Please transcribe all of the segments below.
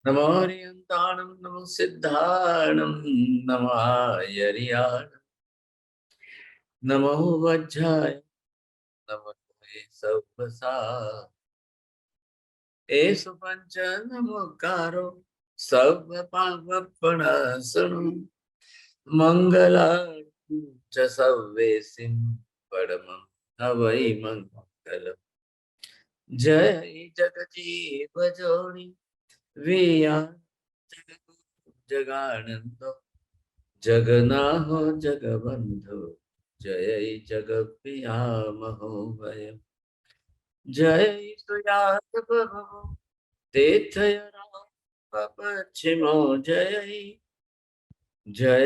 नमो हरियंताणं नमो सिद्धाणं नमो आयर्याणं नमो वज्राय नमो सव्वसा एषु पञ्च नमोकारो सर्वपापप्रणाशनं मङ्गलार्तं च सर्वेसिं परमं हवै मङ्गलम् जय जगजीव जोनि विया जगानंदो जगन्नाथ जगबंधु जय जगप्रिया महोभय जय सुजात प्रभु तीर्थय पश्चिमो जय जय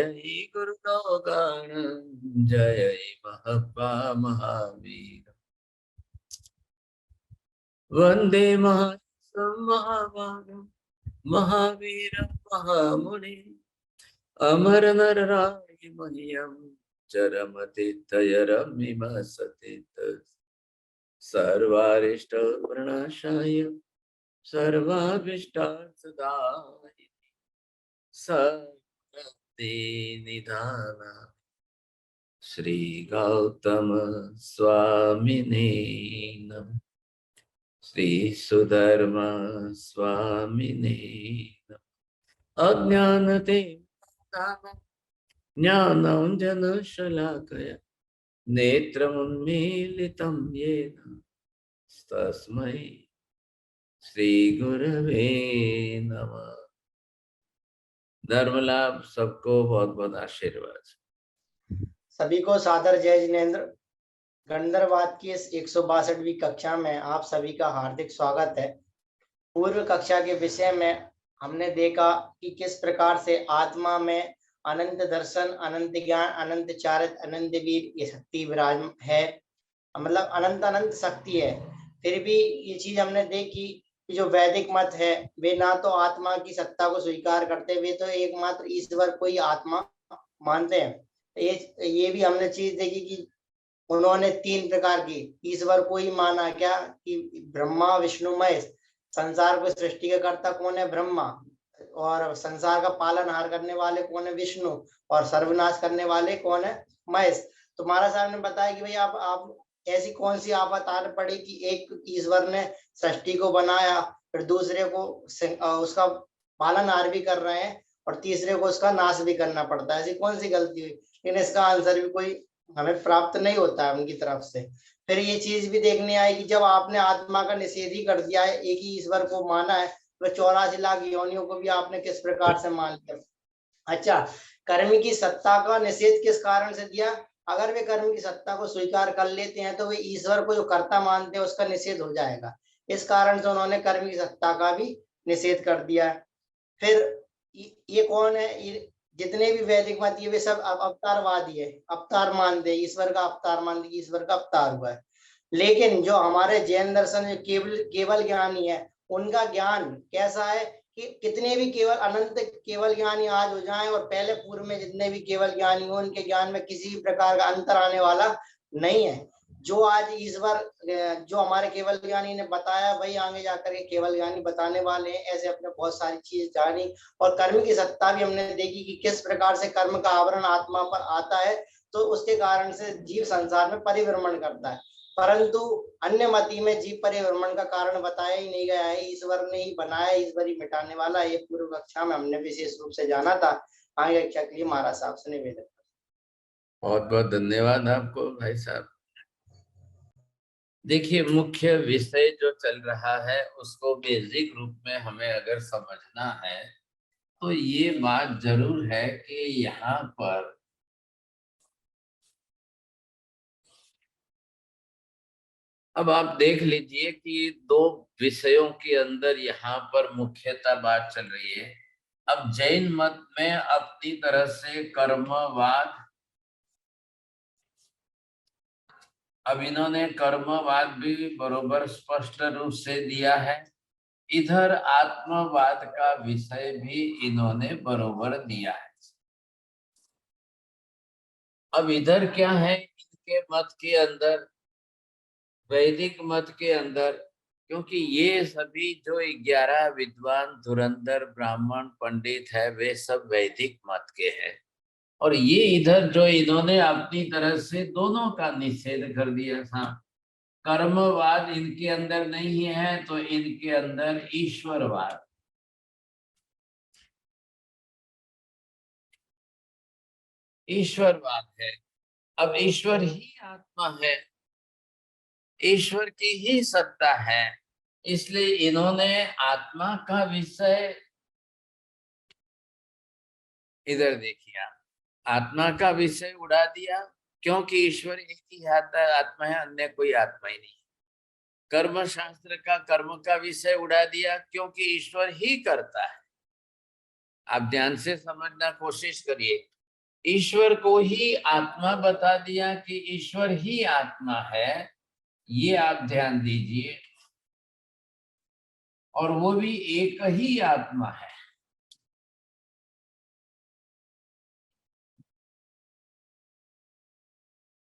गुरुलोकान जय महपा महावीर वंदे महावीर महावीर महामुनि अमर नर राय मह्यम चरमतिथयरमिम सतित सर्वारिष्ट प्रणाशाय सर्वाभिष्टार्थदाय सर्वते निधान श्री गौतम स्वामिने नमः श्री सुधर्मा स्वामिने नमः अज्ञानते ज्ञानाञ्जनशलाकया नेत्रमुन्मीलितं येन तस्मै श्रीगुरवे नमः। धर्म लाभ सबको बहुत बहुत आशीर्वाद। सभी को सादर जय जिनेन्द्र। गंधर्वाद की इस 162वीं कक्षा में आप सभी का हार्दिक स्वागत है। पूर्व कक्षा के विषय में हमने देखा कि किस प्रकार से आत्मा में अनंत दर्शन, अनंत ज्ञान, अनंत चारित्र, अनंत वीर ये शक्ति विराज है, मतलब अनंत अनंत शक्ति है। फिर भी ये चीज हमने देखी कि जो वैदिक मत है वे ना तो आत्मा की सत्ता को स्वीकार करते, वे तो एकमात्र ईश्वर को ही आत्मा मानते हैं। ये भी हमने चीज देखी कि उन्होंने 3 प्रकार की ईश्वर को ही माना, क्या कि ब्रह्मा विष्णु महेश। संसार को सृष्टि का कर्ता कौन है? ब्रह्मा। और संसार का पालनहार करने वाले कौन है? विष्णु। और सर्वनाश करने वाले कौन है? महेश। तो महाराज साहब ने बताया कि भाई आप ऐसी कौन सी आफत आ पड़ी कि एक ईश्वर ने सृष्टि को बनाया, फिर दूसरे को उसका पालनहार भी कर रहे हैं और तीसरे को उसका नाश भी करना पड़ता है। ऐसी कौन सी गलती हुई? लेकिन इसका आंसर भी कोई हमें प्राप्त नहीं होता है उनकी तरफ से। फिर ये चीज भी देखने आई कि जब आपने आत्मा का निषेध ही कर दिया है, एक ही ईश्वर को माना है, तो 84 लाख योनियों को भी आपने किस प्रकार से मान लिया? अच्छा, कर्म की सत्ता का निषेध किस कारण से दिया? अगर वे कर्म की सत्ता को स्वीकार कर लेते हैं तो वे ईश्वर को जो कर्ता मानते हैं उसका निषेध हो जाएगा। इस कारण से उन्होंने कर्म की सत्ता का भी निषेध कर दिया। फिर ये कौन है? जितने भी वैदिक मत ये वे सब अवतारवादी है, अवतार मानते, ईश्वर का अवतार मानते, ईश्वर का अवतार हुआ है। लेकिन जो हमारे जैन दर्शन जो केवल ज्ञानी है, उनका ज्ञान कैसा है कि कितने भी केवल अनंत केवल ज्ञानी आज हो जाएं और पहले पूर्व में जितने भी केवल ज्ञानी हो, उनके ज्ञान में किसी भी प्रकार का अंतर आने वाला नहीं है। जो आज ईश्वर जो हमारे केवल ज्ञानी ने बताया वही आगे जाकर के केवल ज्ञानी बताने वाले हैं। ऐसे अपने बहुत सारी चीज जानी और कर्म की सत्ता भी हमने देखी कि किस प्रकार से कर्म का आवरण आत्मा पर आता है, तो उसके कारण से जीव संसार में परिभ्रमण करता है। परंतु अन्य मती में जीव परिभ्रमण का कारण बताया ही नहीं गया है। ईश्वर ने ही बनाया, ईश्वर ही मिटाने वाला। ये पूर्व कक्षा में हमने विशेष रूप से जाना था। आगे कक्षा के लिए महाराज साहब से निवेदन। बहुत बहुत धन्यवाद आपको भाई साहब। देखिए, मुख्य विषय जो चल रहा है उसको बेसिक रूप में हमें अगर समझना है तो ये बात जरूर है कि यहाँ पर अब आप देख लीजिए कि 2 विषयों के अंदर यहाँ पर मुख्यतः बात चल रही है। अब जैन मत में अपनी तरह से कर्मवाद, अब इन्होंने कर्मवाद भी बरोबर स्पष्ट रूप से दिया है। इधर आत्मवाद का विषय भी इन्होंने बरोबर दिया है। अब इधर क्या है, इनके मत के अंदर, वैदिक मत के अंदर, क्योंकि ये सभी जो 11 विद्वान धुरंधर ब्राह्मण पंडित है वे सब वैदिक मत के हैं, और ये इधर जो इन्होंने अपनी तरह से दोनों का निषेध कर दिया था। कर्मवाद इनके अंदर नहीं है तो इनके अंदर ईश्वरवाद, ईश्वरवाद है। अब ईश्वर ही आत्मा है, ईश्वर की ही सत्ता है, इसलिए इन्होंने आत्मा का विषय, इधर देखिए आप, आत्मा का विषय उड़ा दिया, क्योंकि ईश्वर एक ही आत्मा है, अन्य कोई आत्मा ही नहीं। कर्म शास्त्र का कर्म का विषय उड़ा दिया, क्योंकि ईश्वर ही करता है। आप ध्यान से समझना कोशिश करिए, ईश्वर को ही आत्मा बता दिया कि ईश्वर ही आत्मा है, ये आप ध्यान दीजिए, और वो भी एक ही आत्मा है।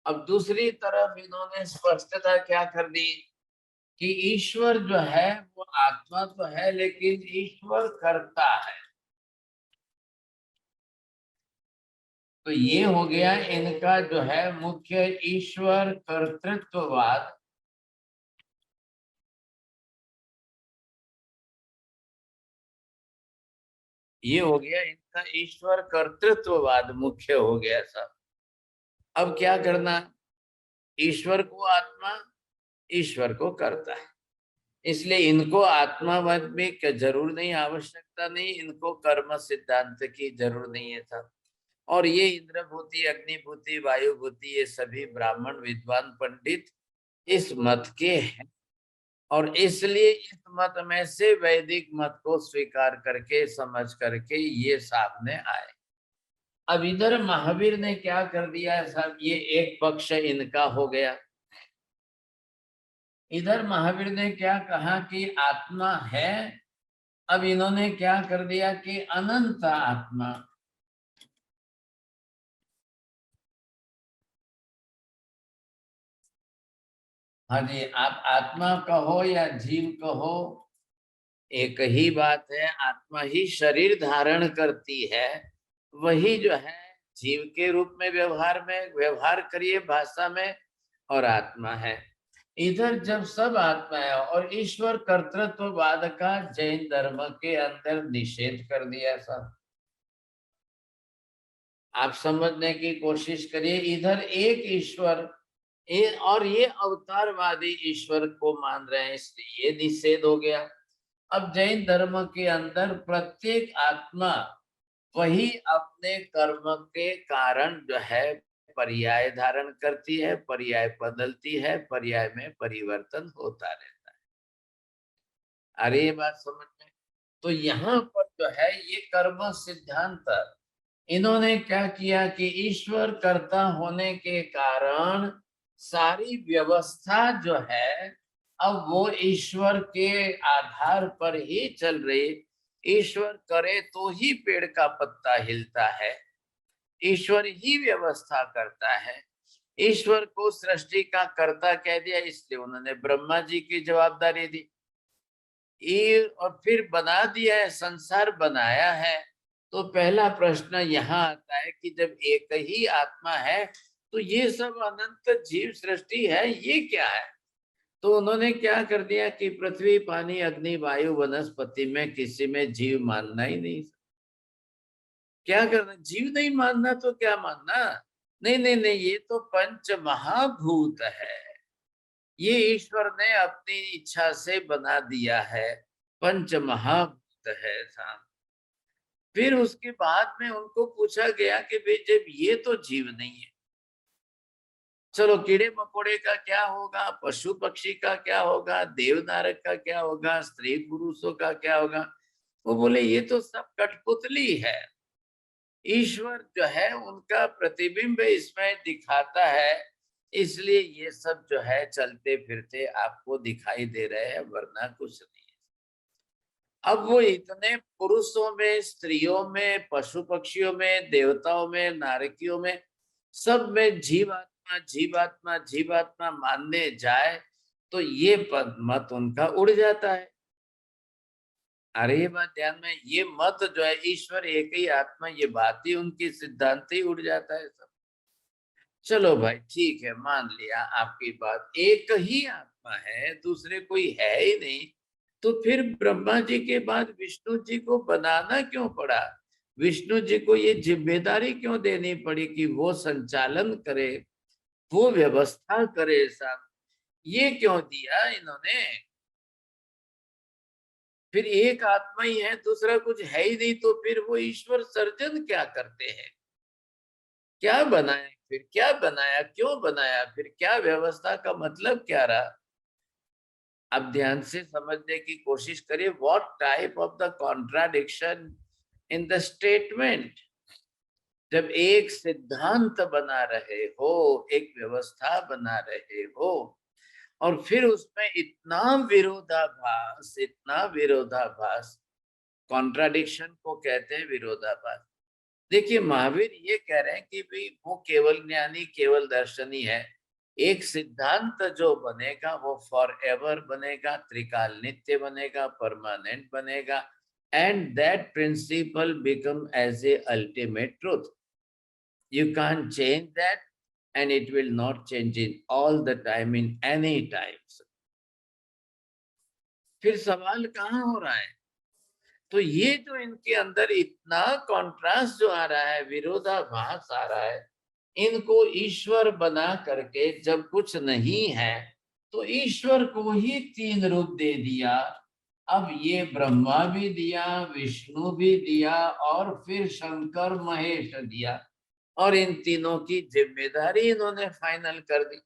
अब दूसरी तरफ इन्होंने स्पष्टता क्या कर दी कि ईश्वर जो है वो आत्मा तो है, लेकिन ईश्वर करता है। तो ये हो गया इनका जो है मुख्य ईश्वर कर्तृत्ववाद। ये हो गया इनका ईश्वर कर्तृत्ववाद मुख्य हो गया सब। अब क्या करना, ईश्वर को आत्मा, ईश्वर को करता है, इसलिए इनको आत्मावाद में क्या जरूर नहीं, आवश्यकता नहीं, इनको कर्म सिद्धांत की जरूर नहीं है था। और ये इंद्रभूति अग्निभूति वायुभूति ये सभी ब्राह्मण विद्वान पंडित इस मत के हैं, और इसलिए इस मत में से वैदिक मत को स्वीकार करके समझ करके ये सामने आए। अब इधर महावीर ने क्या कर दिया साहब, ये एक पक्ष इनका हो गया। इधर महावीर ने क्या कहा कि आत्मा है, अब इन्होंने क्या कर दिया कि अनंत आत्मा। हाँ जी, आप आत्मा कहो या जीव कहो एक ही बात है, आत्मा ही शरीर धारण करती है, वही जो है जीव के रूप में व्यवहार करिए भाषा में, और आत्मा है। इधर जब सब आत्मा है और ईश्वर कर्तृत्ववाद का जैन धर्म के अंदर निषेध कर दिया सब। आप समझने की कोशिश करिए, इधर एक ईश्वर और ये अवतारवादी ईश्वर को मान रहे हैं, इसलिए ये निषेध हो गया। अब जैन धर्म के अंदर प्रत्येक आत्मा वही अपने कर्म के कारण जो है पर्याय धारण करती है, पर्याय बदलती है, पर्याय में परिवर्तन होता रहता है। अरे ये बात समझ में, तो यहाँ पर जो है ये कर्म सिद्धांत इन्होंने क्या किया कि ईश्वर कर्ता होने के कारण सारी व्यवस्था जो है अब वो ईश्वर के आधार पर ही चल रही। ईश्वर करे तो ही पेड़ का पत्ता हिलता है, ईश्वर ही व्यवस्था करता है। ईश्वर को सृष्टि का कर्ता कह दिया, इसलिए उन्होंने ब्रह्मा जी की जवाबदारी दी। ये और फिर बना दिया है, संसार बनाया है। तो पहला प्रश्न यहाँ आता है कि जब एक ही आत्मा है तो ये सब अनंत जीव सृष्टि है, ये क्या है? तो उन्होंने क्या कर दिया कि पृथ्वी पानी अग्नि वायु वनस्पति में किसी में जीव मानना ही नहीं। क्या करना, जीव नहीं मानना तो क्या मानना? नहीं नहीं नहीं, ये तो पंच महाभूत है, ये ईश्वर ने अपनी इच्छा से बना दिया है, पंच महाभूत है साहब। फिर उसके बाद में उनको पूछा गया कि भाई जब ये तो जीव नहीं है, चलो कीड़े मकोड़े का क्या होगा, पशु पक्षी का क्या होगा, देवनारक का क्या होगा, स्त्री पुरुषों का क्या होगा? वो बोले ये तो सब कठपुतली है, ईश्वर जो है उनका प्रतिबिंब इसमें दिखाता है, इसलिए ये सब जो है चलते फिरते आपको दिखाई दे रहे हैं, वरना कुछ नहीं। अब वो इतने पुरुषों में, स्त्रियों में, पशु पक्षियों में, देवताओं में, नारकियों में, सब में जीवात्मा जीवात्मा जीवात्मा मानने जाए तो ये मत उनका उड़ जाता है। अरे ये बात ध्यान में, ये मत जो है ईश्वर एक ही आत्मा, ये बात ही उनकी सिद्धांत ही उड़ जाता है सब। चलो भाई ठीक है, मान लिया आपकी बात, एक ही आत्मा है, दूसरे कोई है ही नहीं, तो फिर ब्रह्मा जी के बाद विष्णु जी को बनाना क्यों पड़ा? विष्णु जी को ये जिम्मेदारी क्यों देनी पड़ी कि वो संचालन करे, वो व्यवस्था करे सब? ये क्यों दिया इन्होंने? फिर एक आत्मा ही है, दूसरा कुछ है ही नहीं, तो फिर वो ईश्वर सर्जन क्या करते हैं? क्या बनाया, फिर क्या बनाया, क्यों बनाया, फिर क्या व्यवस्था का मतलब क्या रहा? अब ध्यान से समझने की कोशिश करिए, what type of the contradiction in the statement. जब एक सिद्धांत बना रहे हो, एक व्यवस्था बना रहे हो, और फिर उसमें इतना विरोधाभास, इतना विरोधाभास, कॉन्ट्राडिक्शन को कहते हैं विरोधाभास। देखिए महावीर ये कह रहे हैं कि भाई वो केवल ज्ञानी, केवल दर्शनी है। एक सिद्धांत जो बनेगा वो फॉर एवर बनेगा, त्रिकाल नित्य बनेगा, परमानेंट बनेगा, and that principle become as a ultimate truth. You can't change that, and it will not change in all the time in any times। फिर सवाल कहाँ हो रहा है? तो ये जो इनके अंदर इतना कॉन्ट्रास्ट जो आ रहा है, विरोधाभास आ रहा है, इनको ईश्वर बना करके जब कुछ नहीं है तो ईश्वर को ही तीन रूप दे दिया। अब ये ब्रह्मा भी दिया, विष्णु भी दिया, और फिर शंकर महेश दिया, और इन तीनों की जिम्मेदारी इन्होंने फाइनल कर दी।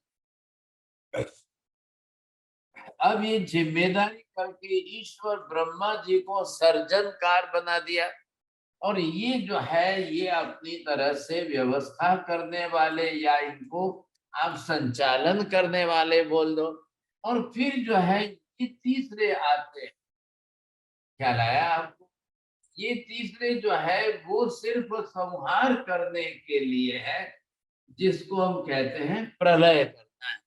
अब ये जिम्मेदारी करके ईश्वर ब्रह्मा जी को सर्जनकार बना दिया, और ये जो है ये अपनी तरह से व्यवस्था करने वाले, या इनको आप संचालन करने वाले बोल दो। और फिर जो है ये तीसरे आते हैं, क्या लाया आपको? ये तीसरे जो है वो सिर्फ संहार करने के लिए है, जिसको हम कहते हैं प्रलय करना है।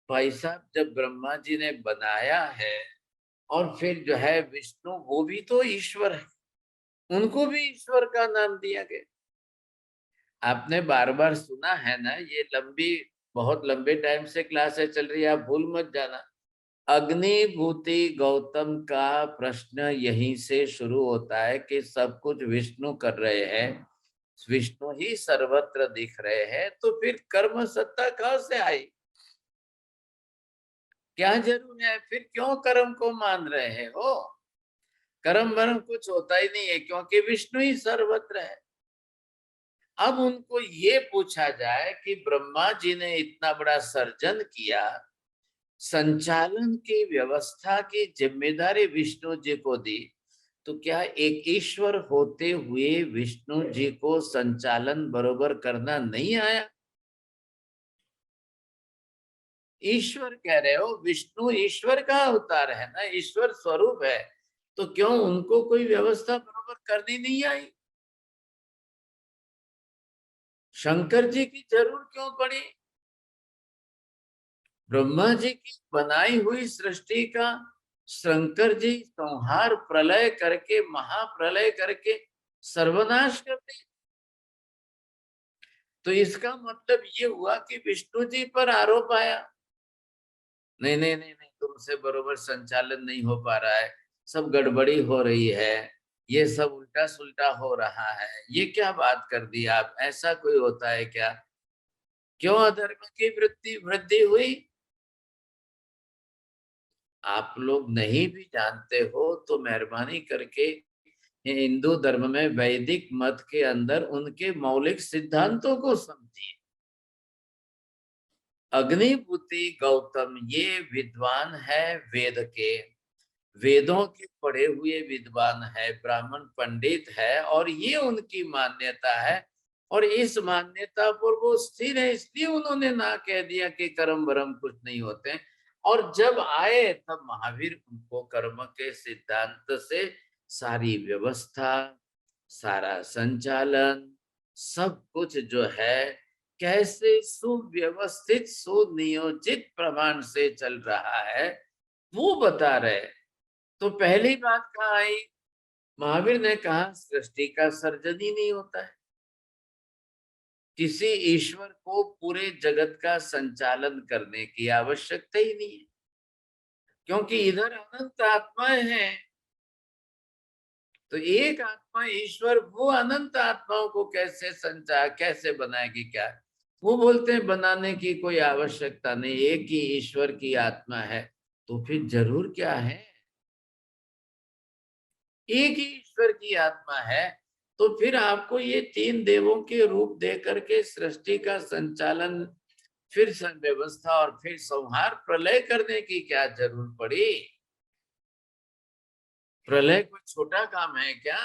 भाई साहब, जब ब्रह्मा जी ने बनाया है, और फिर जो है विष्णु वो भी तो ईश्वर है, उनको भी ईश्वर का नाम दिया गया। आपने बार बार सुना है ना, ये लंबी, बहुत लंबे टाइम से क्लासें चल रही है, आप भूल मत जाना। अग्निभूति गौतम का प्रश्न यहीं से शुरू होता है कि सब कुछ विष्णु कर रहे हैं, विष्णु ही सर्वत्र दिख रहे हैं, तो फिर कर्म सत्ता कहां से आई? क्या जरूर है, फिर क्यों कर्म को मान रहे हो? कर्म वरम कुछ होता ही नहीं है, क्योंकि विष्णु ही सर्वत्र है। अब उनको ये पूछा जाए कि ब्रह्मा जी ने इतना बड़ा सर्जन किया, संचालन की व्यवस्था की जिम्मेदारी विष्णु जी को दी, तो क्या एक ईश्वर होते हुए विष्णु जी को संचालन बरोबर करना नहीं आया? ईश्वर कह रहे हो, विष्णु ईश्वर का अवतार है ना, ईश्वर स्वरूप है, तो क्यों उनको कोई व्यवस्था बरोबर करनी नहीं आई? शंकर जी की जरूर क्यों पड़ी? ब्रह्मा जी की बनाई हुई सृष्टि का शंकर जी संहार, प्रलय करके, महाप्रलय करके सर्वनाश कर दे। तो इसका मतलब ये हुआ कि विष्णु जी पर आरोप आया, नहीं नहीं नहीं नहीं, तुमसे बरोबर संचालन नहीं हो पा रहा है, सब गड़बड़ी हो रही है, ये सब उल्टा सुल्टा हो रहा है। ये क्या बात कर दी आप? ऐसा कोई होता है क्या? क्यों अधर्म की वृद्धि वृद्धि हुई? आप लोग नहीं भी जानते हो तो मेहरबानी करके हिंदू धर्म में वैदिक मत के अंदर उनके मौलिक सिद्धांतों को समझिए। अग्निभूति गौतम ये विद्वान है, वेद के, वेदों के पढ़े हुए विद्वान है, ब्राह्मण पंडित है, और ये उनकी मान्यता है, और इस मान्यता पर वो स्थिर है, इसलिए उन्होंने ना कह दिया कि कर्म वरम कुछ नहीं होते। और जब आए तब महावीर उनको कर्म के सिद्धांत से सारी व्यवस्था, सारा संचालन, सब कुछ जो है कैसे सुव्यवस्थित सुनियोजित प्रमाण से चल रहा है वो बता रहे। तो पहली बात कहाँ आई? महावीर ने कहा सृष्टि का सर्जन ही नहीं होता है। किसी ईश्वर को पूरे जगत का संचालन करने की आवश्यकता ही नहीं है, क्योंकि इधर अनंत आत्माएं हैं। तो एक आत्मा ईश्वर वो अनंत आत्माओं को कैसे बनाएगी? क्या वो बोलते हैं बनाने की कोई आवश्यकता नहीं, एक ही ईश्वर की आत्मा है। तो फिर जरूर क्या है? एक ही ईश्वर की आत्मा है। तो फिर आपको ये तीन देवों के रूप दे करके सृष्टि का संचालन, फिर व्यवस्था और फिर संहार प्रलय करने की क्या जरूरत पड़ी? प्रलय कोई छोटा काम है क्या?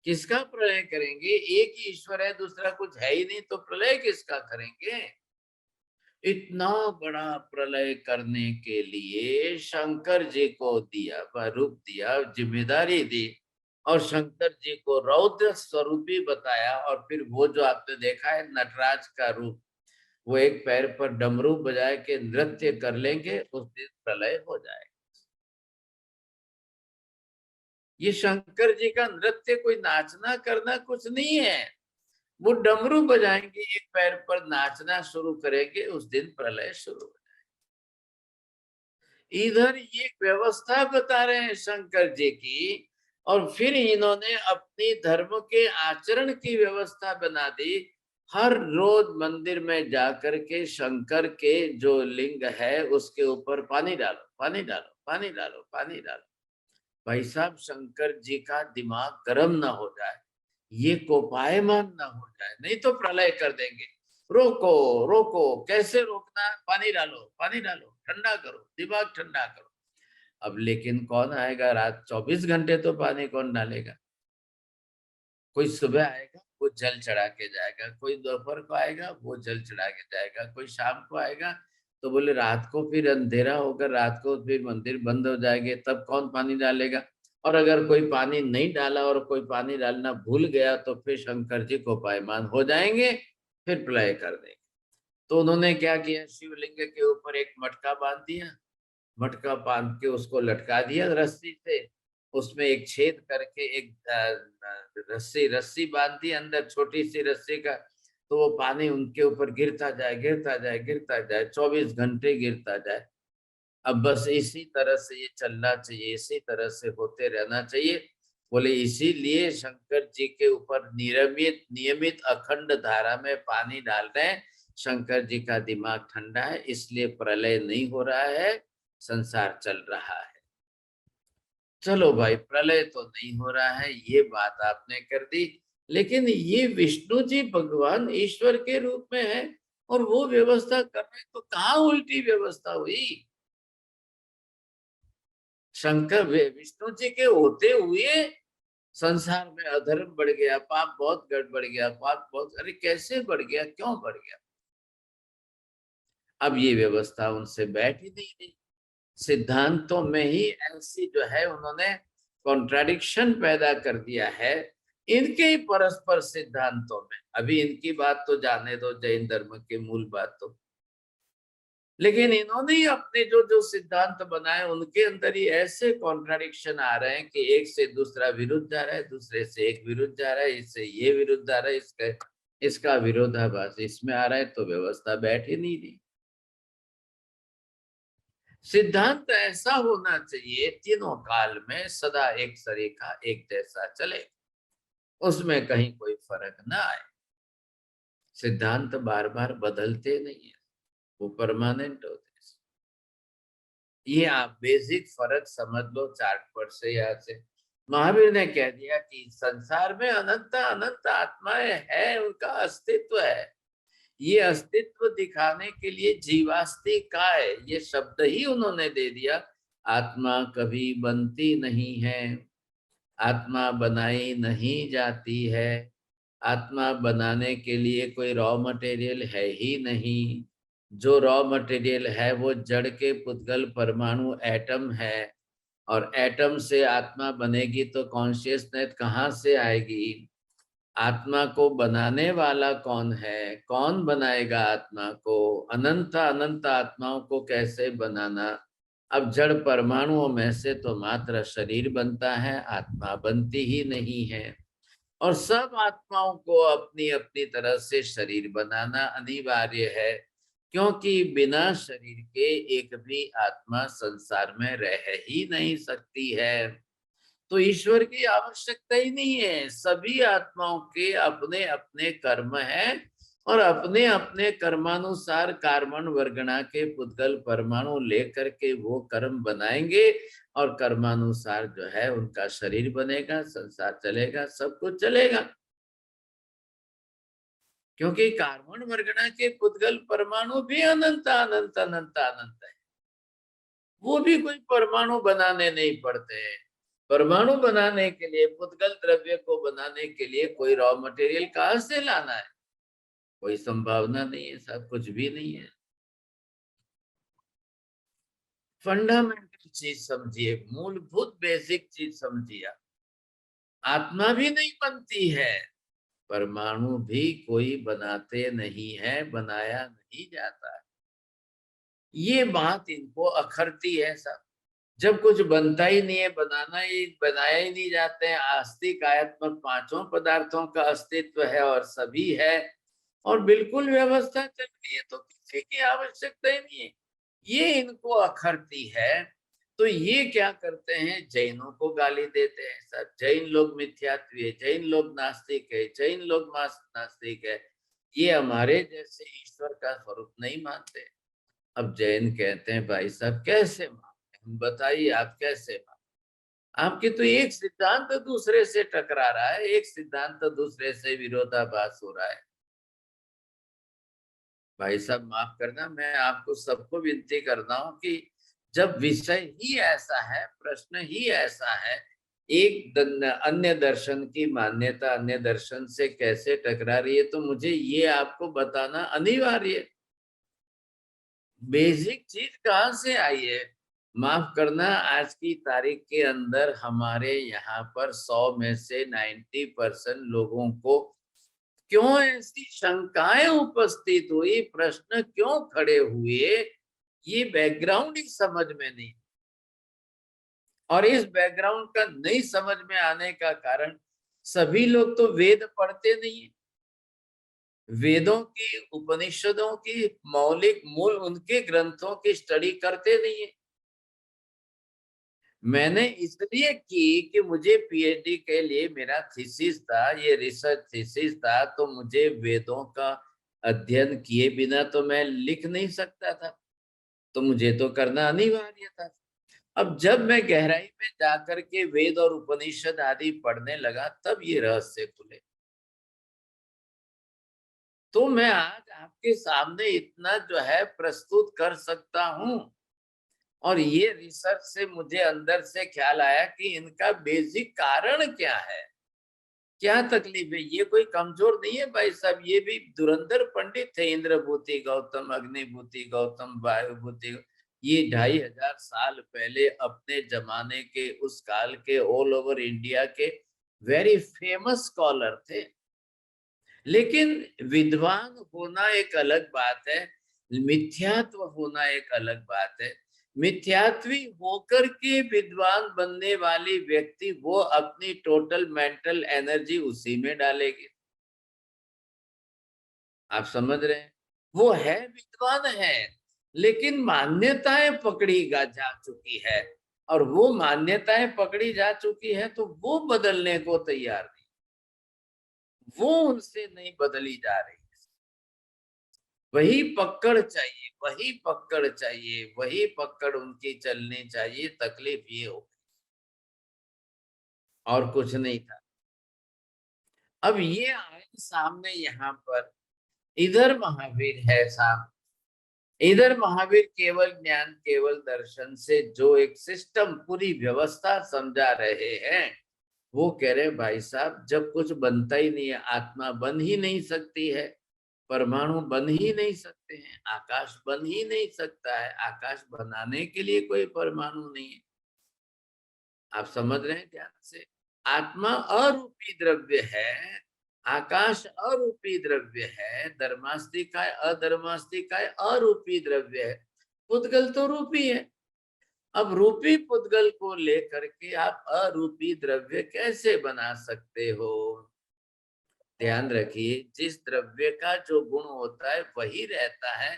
किसका प्रलय करेंगे? एक ही ईश्वर है, दूसरा कुछ है ही नहीं, तो प्रलय किसका करेंगे? इतना बड़ा प्रलय करने के लिए शंकर जी को दिया रूप दिया, जिम्मेदारी दी, और शंकर जी को रौद्र स्वरूपी बताया। और फिर वो जो आपने देखा है नटराज का रूप, वो एक पैर पर डमरू बजाए के नृत्य कर लेंगे, उस दिन प्रलय हो जाएगा। ये शंकर जी का नृत्य कोई नाचना करना कुछ नहीं है। वो डमरू बजाएंगे, एक पैर पर नाचना शुरू करेंगे, उस दिन प्रलय शुरू हो जाएगा। इधर ये व्यवस्था बता रहे हैं शंकर जी की, और फिर इन्होंने अपनी धर्म के आचरण की व्यवस्था बना दी। हर रोज मंदिर में जाकर के शंकर के जो लिंग है उसके ऊपर पानी डालो, पानी डालो, पानी डालो, पानी डालो। भाई साहब, शंकर जी का दिमाग गर्म ना हो जाए, ये कोपायमान ना हो जाए, नहीं तो प्रलय कर देंगे। रोको, रोको, कैसे रोकना? पानी डालो, पानी डालो, ठंडा करो, दिमाग ठंडा करो। अब लेकिन कौन आएगा? रात 24 घंटे तो पानी कौन डालेगा? कोई सुबह आएगा वो जल चढ़ा के जाएगा, कोई दोपहर को आएगा वो जल चढ़ा के जाएगा, कोई शाम को आएगा। तो बोले रात को फिर अंधेरा होगा, रात को फिर मंदिर बंद हो जाएंगे, तब कौन पानी डालेगा? और अगर कोई पानी नहीं डाला और कोई पानी डालना भूल गया तो फिर शंकर जी को पायमान हो जाएंगे, फिर प्रलय कर देंगे। तो उन्होंने क्या किया? शिवलिंग के ऊपर एक मटका बांध दिया, मटका बांध के उसको लटका दिया रस्सी से, उसमें एक छेद करके एक रस्सी रस्सी बांध दी अंदर, छोटी सी रस्सी का। तो वो पानी उनके ऊपर गिरता जाए, गिरता जाए, गिरता जाए, 24 घंटे गिरता जाए। अब बस इसी तरह से ये चलना चाहिए, इसी तरह से होते रहना चाहिए। बोले इसीलिए शंकर जी के ऊपर नियमित नियमित अखंड धारा में पानी डाल रहे हैं। शंकर जी का दिमाग ठंडा है, इसलिए प्रलय नहीं हो रहा है, संसार चल रहा है। चलो भाई, प्रलय तो नहीं हो रहा है, ये बात आपने कर दी। लेकिन ये विष्णु जी भगवान ईश्वर के रूप में है और वो व्यवस्था कर रहे, तो कहाँ उल्टी व्यवस्था हुई? शंकर विष्णु जी के होते हुए संसार में अधर्म बढ़ गया, पाप बहुत बढ़ गया, पाप बहुत, अरे कैसे बढ़ गया, क्यों बढ़ गया? अब ये व्यवस्था उनसे बैठ ही नहीं रही। सिद्धांतों में ही ऐसी जो है उन्होंने कॉन्ट्राडिक्शन पैदा कर दिया है, इनके ही परस्पर सिद्धांतों में। अभी इनकी बात तो जाने दो, जैन धर्म के मूल बात तो, लेकिन इन्होंने ही अपने जो जो सिद्धांत बनाए उनके अंदर ही ऐसे कॉन्ट्राडिक्शन आ रहे हैं कि एक से दूसरा विरुद्ध जा रहा है, दूसरे से एक विरुद्ध जा रहा है, इससे ये विरुद्ध आ रहा है, इसका विरोधाभास इसमें आ रहा है, तो व्यवस्था बैठ ही नहीं रही। सिद्धांत ऐसा होना चाहिए तीनों काल में सदा एक सरीखा एक जैसा चले, उसमें कहीं कोई फर्क ना आए। सिद्धांत बार बार बदलते नहीं है, वो परमानेंट होते। ये आप बेसिक फर्क समझ लो चार्ट पर से। यहाँ से महावीर ने कह दिया कि संसार में अनंत अनंत आत्माएं हैं, उनका अस्तित्व है। ये अस्तित्व दिखाने के लिए जीवास्ति काय, ये शब्द ही उन्होंने दे दिया। आत्मा कभी बनती नहीं है, आत्मा बनाई नहीं जाती है, आत्मा बनाने के लिए कोई रॉ मटेरियल है ही नहीं। जो रॉ मटेरियल है वो जड़ के पुद्गल परमाणु एटम है, और एटम से आत्मा बनेगी तो कॉन्शियसनेस कहाँ से आएगी? आत्मा को बनाने वाला कौन है, कौन बनाएगा आत्मा को, अनंत अनंत आत्माओं को कैसे बनाना। अब जड़ परमाणुओं में से तो मात्र शरीर बनता है, आत्मा बनती ही नहीं है। और सब आत्माओं को अपनी अपनी तरह से शरीर बनाना अनिवार्य है, क्योंकि बिना शरीर के एक भी आत्मा संसार में रह ही नहीं सकती है। तो ईश्वर की आवश्यकता ही नहीं है, सभी आत्माओं के अपने अपने कर्म हैं और अपने अपने कर्मानुसार कार्बन वर्गणा के पुद्गल परमाणु लेकर के वो कर्म बनाएंगे और कर्मानुसार जो है उनका शरीर बनेगा, संसार चलेगा, सब कुछ चलेगा। क्योंकि कार्बन वर्गणा के पुद्गल परमाणु भी अनंत अनंत अनंत अनंत है, वो भी कोई परमाणु बनाने नहीं पड़ते हैं। परमाणु बनाने के लिए, पुद्गल द्रव्य को बनाने के लिए कोई रॉ मटेरियल कहां से लाना है? कोई संभावना नहीं है, सब कुछ भी नहीं है। फंडामेंटल चीज समझिए, मूलभूत बेसिक चीज समझिए। आत्मा भी नहीं बनती है, परमाणु भी कोई बनाते नहीं है, बनाया नहीं जाता है। ये बात इनको अखरती है सब। जब कुछ बनता ही नहीं है, बनाया ही नहीं जाते हैं, आस्तिक आयत्मक पांचों पदार्थों का अस्तित्व है और सभी है और बिल्कुल व्यवस्था चल रही है, तो किसी की आवश्यकता ही नहीं है। ये इनको अखरती है। तो ये क्या करते हैं, जैनों को गाली देते हैं सब, जैन लोग मिथ्यात्वी है, जैन लोग नास्तिक है, जैन लोग नास्तिक है, ये हमारे जैसे ईश्वर का स्वरूप नहीं मानते। अब जैन कहते हैं भाई साहब कैसे मानते, हम बताइए आप कैसे मानते। आपके तो एक सिद्धांत दूसरे से टकरा रहा है, एक सिद्धांत दूसरे से विरोधाभास हो रहा है। भाई साहब माफ करना, मैं आपको सबको विनती करता हूं कि जब विषय ही ऐसा है, प्रश्न ही ऐसा है, अन्य दर्शन की मान्यता अन्य दर्शन से कैसे टकरा रही है, तो मुझे ये आपको बताना अनिवार्य है। बेसिक चीज कहां से आई है? माफ करना, आज की तारीख के अंदर हमारे यहाँ पर 100 में से 90% लोगों को क्यों ऐसी शंकाएं उपस्थित हुई, प्रश्न क्यों खड़े हुए, ये बैकग्राउंड ही समझ में नहीं। और इस बैकग्राउंड का नहीं समझ में आने का कारण, सभी लोग तो वेद पढ़ते नहीं है, वेदों की उपनिषदों की मौलिक मूल उनके ग्रंथों की स्टडी करते नहीं है। मैंने इसलिए की कि मुझे पीएचडी के लिए मेरा थीसिस था, ये रिसर्च थीसिस था, तो मुझे वेदों का अध्ययन किए बिना तो मैं लिख नहीं सकता था, तो मुझे तो करना अनिवार्य था। अब जब मैं गहराई में जाकर के वेद और उपनिषद आदि पढ़ने लगा, तब ये रहस्य खुले। तो मैं आज आपके सामने इतना जो है प्रस्तुत कर सकता हूं। और ये रिसर्च से मुझे अंदर से ख्याल आया कि इनका बेसिक कारण क्या है, क्या तकलीफ है। ये कोई कमजोर नहीं है भाई साहब, ये भी धुरंधर पंडित थे, इंद्रभूति गौतम, अग्निभूति गौतम, वायुभूति। ये 2500 साल पहले अपने जमाने के, उस काल के, ऑल ओवर इंडिया के वेरी फेमस स्कॉलर थे। लेकिन विद्वान होना एक अलग बात है, मिथ्यात्व होना एक अलग बात है। मिथ्यात्वी होकर के विद्वान बनने वाली व्यक्ति वो अपनी टोटल मेंटल एनर्जी उसी में डालेगी। आप समझ रहे हैं, वो है विद्वान है, लेकिन मान्यताएं पकड़ी जा चुकी है, और वो मान्यताएं पकड़ी जा चुकी है तो वो बदलने को तैयार नहीं, वो उनसे नहीं बदली जा रही। वही पकड़ चाहिए, वही पकड़ चाहिए, वही पकड़ उनकी चलनी चाहिए। तकलीफ ये हो, और कुछ नहीं था। अब ये आए सामने यहाँ पर, इधर महावीर है सामने, इधर महावीर केवल ज्ञान केवल दर्शन से जो एक सिस्टम, पूरी व्यवस्था समझा रहे हैं, वो कह रहे भाई साहब जब कुछ बनता ही नहीं है, आत्मा बन ही नहीं सकती है, परमाणु बन ही नहीं सकते हैं, आकाश बन ही नहीं सकता है, आकाश बनाने के लिए कोई परमाणु नहीं है। आप समझ रहे हैं ध्यान से, आत्मा अरूपी द्रव्य है, आकाश अरूपी द्रव्य है, धर्मास्तिकाय अधर्मास्तिकाय अरूपी द्रव्य है, पुद्गल तो रूपी है। अब रूपी पुद्गल को लेकर के आप अरूपी द्रव्य कैसे बना सकते हो? ध्यान रखिए, जिस द्रव्य का जो गुण होता है वही रहता है,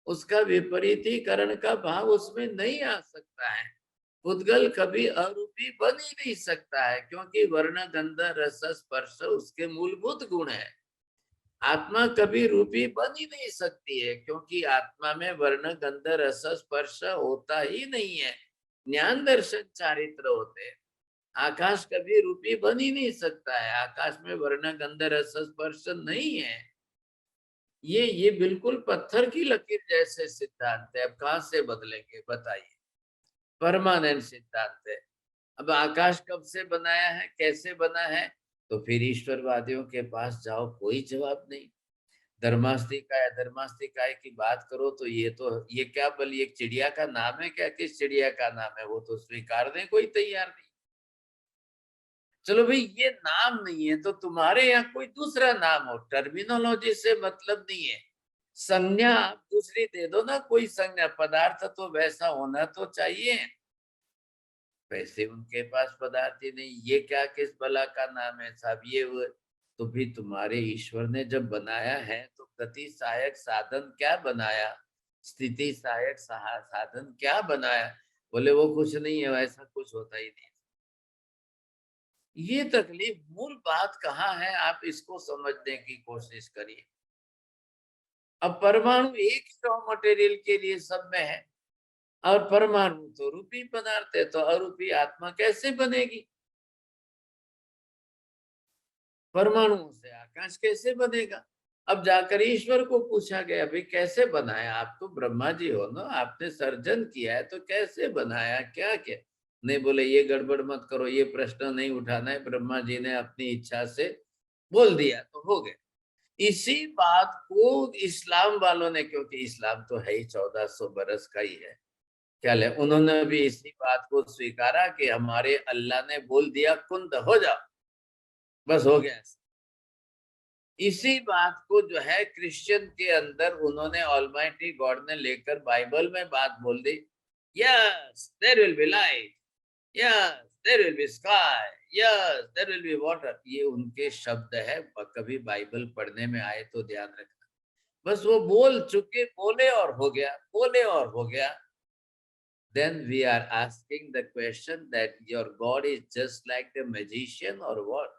उसका विपरीतीकरण का भाव उसमें नहीं आ सकता है। पुद्गल कभी अरूपी बन ही नहीं सकता है, क्योंकि वर्ण गंध रस स्पर्श उसके मूलभूत गुण है। आत्मा कभी रूपी बन ही नहीं सकती है, क्योंकि आत्मा में वर्ण गंध रस स्पर्श होता ही नहीं है, ज्ञान दर्शन चारित्र होते हैं। आकाश कभी रूपी बन ही नहीं सकता है, आकाश में वर्ण गंध रस स्पर्श नहीं है। ये बिल्कुल पत्थर की लकीर जैसे सिद्धांत है। अब कहां से बदलेंगे बताइए? परमानेंट सिद्धांत है। अब आकाश कब से बनाया है, कैसे बना है? तो फिर ईश्वरवादियों के पास जाओ, कोई जवाब नहीं। धर्मास्तिकाय अधर्मास्तिकाय की बात करो तो ये क्या बल, एक चिड़िया का नाम है क्या? किस चिड़िया का नाम है? वो तो स्वीकारने कोई तैयार नहीं। चलो भाई, ये नाम नहीं है तो तुम्हारे यहाँ कोई दूसरा नाम हो, टर्मिनोलॉजी से मतलब नहीं है। संज्ञा आप दूसरी दे दो ना, कोई संज्ञा, पदार्थ तो वैसा होना तो चाहिए। वैसे उनके पास पदार्थ ही नहीं, ये क्या किस बला का नाम है साहब? ये वो। तो भी तुम्हारे ईश्वर ने जब बनाया है तो गति सहायक साधन क्या बनाया, स्थिति सहायक साधन क्या बनाया? बोले वो कुछ नहीं है, वैसा कुछ होता ही नहीं। ये तकलीफ, मूल बात कहाँ है, आप इसको समझने की कोशिश करिए। अब परमाणु एक ही रॉ मटेरियल के लिए सब में है, और परमाणु तो रूपी पदार्थ है, तो अरूपी आत्मा कैसे बनेगी? परमाणुओं से आकाश कैसे बनेगा? अब जाकर ईश्वर को पूछा गया, भाई कैसे बनाया? आप तो ब्रह्मा जी हो ना, आपने सर्जन किया है, तो कैसे बनाया, क्या क्या? नहीं, बोले ये गड़बड़ मत करो, ये प्रश्न नहीं उठाना है। ब्रह्मा जी ने अपनी इच्छा से बोल दिया तो हो गया। इसी बात को इस्लाम वालों ने, क्योंकि इस्लाम तो है ही 1400 बरस का ही है, क्या ले, उन्होंने भी इसी बात को स्वीकारा कि हमारे अल्लाह ने बोल दिया कुंद हो जाओ, बस हो गया। इसी बात को जो है क्रिश्चियन के अंदर उन्होंने ऑलमाइटी गॉड ने लेकर बाइबल में बात बोल दी। Yes there will be light, yes there will be sky, yes there will be water. ये उनके शब्द है, कभी बाइबल पढ़ने में आए तो ध्यान रखना। बस वो बोल चुके, बोले और हो गया, बोले और हो गया। Then we are asking the question that your God is just like the magician or what?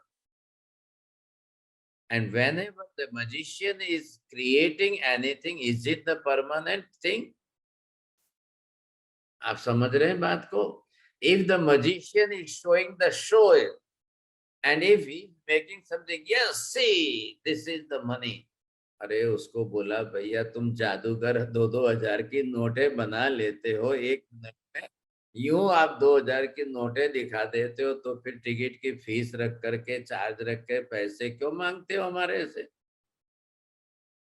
And whenever the magician is creating anything, is it the permanent thing? आप समझ रहे हैं बात को? If the magician is showing the show, and if he is making something, yes, see, this is the money. अरे उसको बोला, भैया तुम जादूगर 2-2 हजार की नोटें बना लेते हो एक मिनट में, यूं आप 2 हजार की नोटें दिखा देते हो, तो फिर टिकट की फीस रख करके, चार्ज रख के पैसे क्यों मांगते हो हमारे से?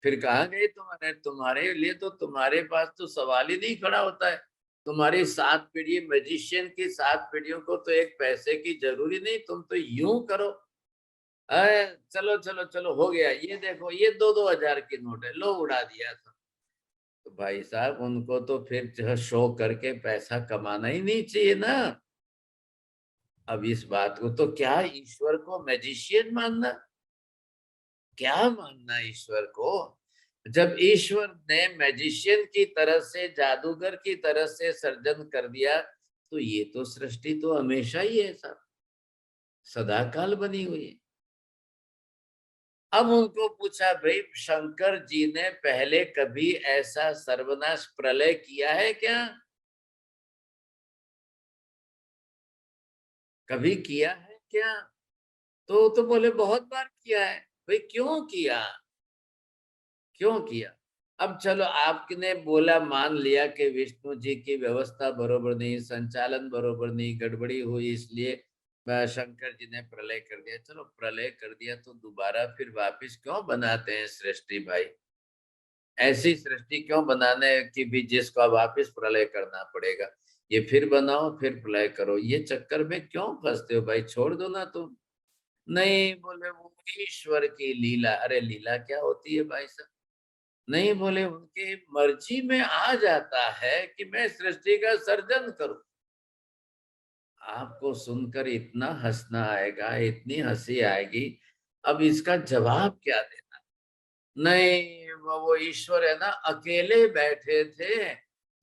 फिर कहाँ गए तुम्हारे, तुम्हारे लिए तो, तुम्हारे पास तो सवाल ही नहीं खड़ा होता है। तुम्हारी 7 पीढ़ी, मैजिशियन की 7 पीढ़ियों को तो एक पैसे की जरूरी नहीं, तुम तो यूं करो। अरे चलो चलो चलो हो गया, ये देखो ये 2-2 हजार की नोट है, लो उड़ा दिया सब। तो भाई साहब उनको तो फिर जो शो करके पैसा कमाना ही नहीं चाहिए ना। अब इस बात को तो क्या ईश्वर को मैजिशियन मानना, क्या मानना ईश्वर को? जब ईश्वर ने मैजिशियन की तरह से, जादूगर की तरह से सर्जन कर दिया, तो ये तो सृष्टि तो हमेशा ही है साहब, सदाकाल बनी हुई है। अब उनको पूछा, भाई शंकर जी ने पहले कभी ऐसा सर्वनाश प्रलय किया है क्या? कभी किया है क्या? तो बोले बहुत बार किया है। भाई क्यों किया, क्यों किया? अब चलो आपने बोला, मान लिया कि विष्णु जी की व्यवस्था बरोबर नहीं, संचालन बरोबर नहीं, गड़बड़ी हुई, इसलिए शंकर जी ने प्रलय कर दिया। चलो प्रलय कर दिया तो दोबारा फिर वापिस क्यों बनाते हैं सृष्टि भाई? ऐसी सृष्टि क्यों बनाने की भी जिसको वापिस प्रलय करना पड़ेगा? ये फिर बनाओ फिर प्रलय करो, ये चक्कर में क्यों फंसते हो भाई? छोड़ दो ना तुम। नहीं बोले वो ईश्वर की लीला। अरे लीला क्या होती है भाई साहब? नहीं बोले उनकी मर्जी में आ जाता है कि मैं सृष्टि का सर्जन करूं। आपको सुनकर इतना हंसना आएगा, इतनी हंसी आएगी। अब इसका जवाब क्या देना? नहीं वो ईश्वर है ना, अकेले बैठे थे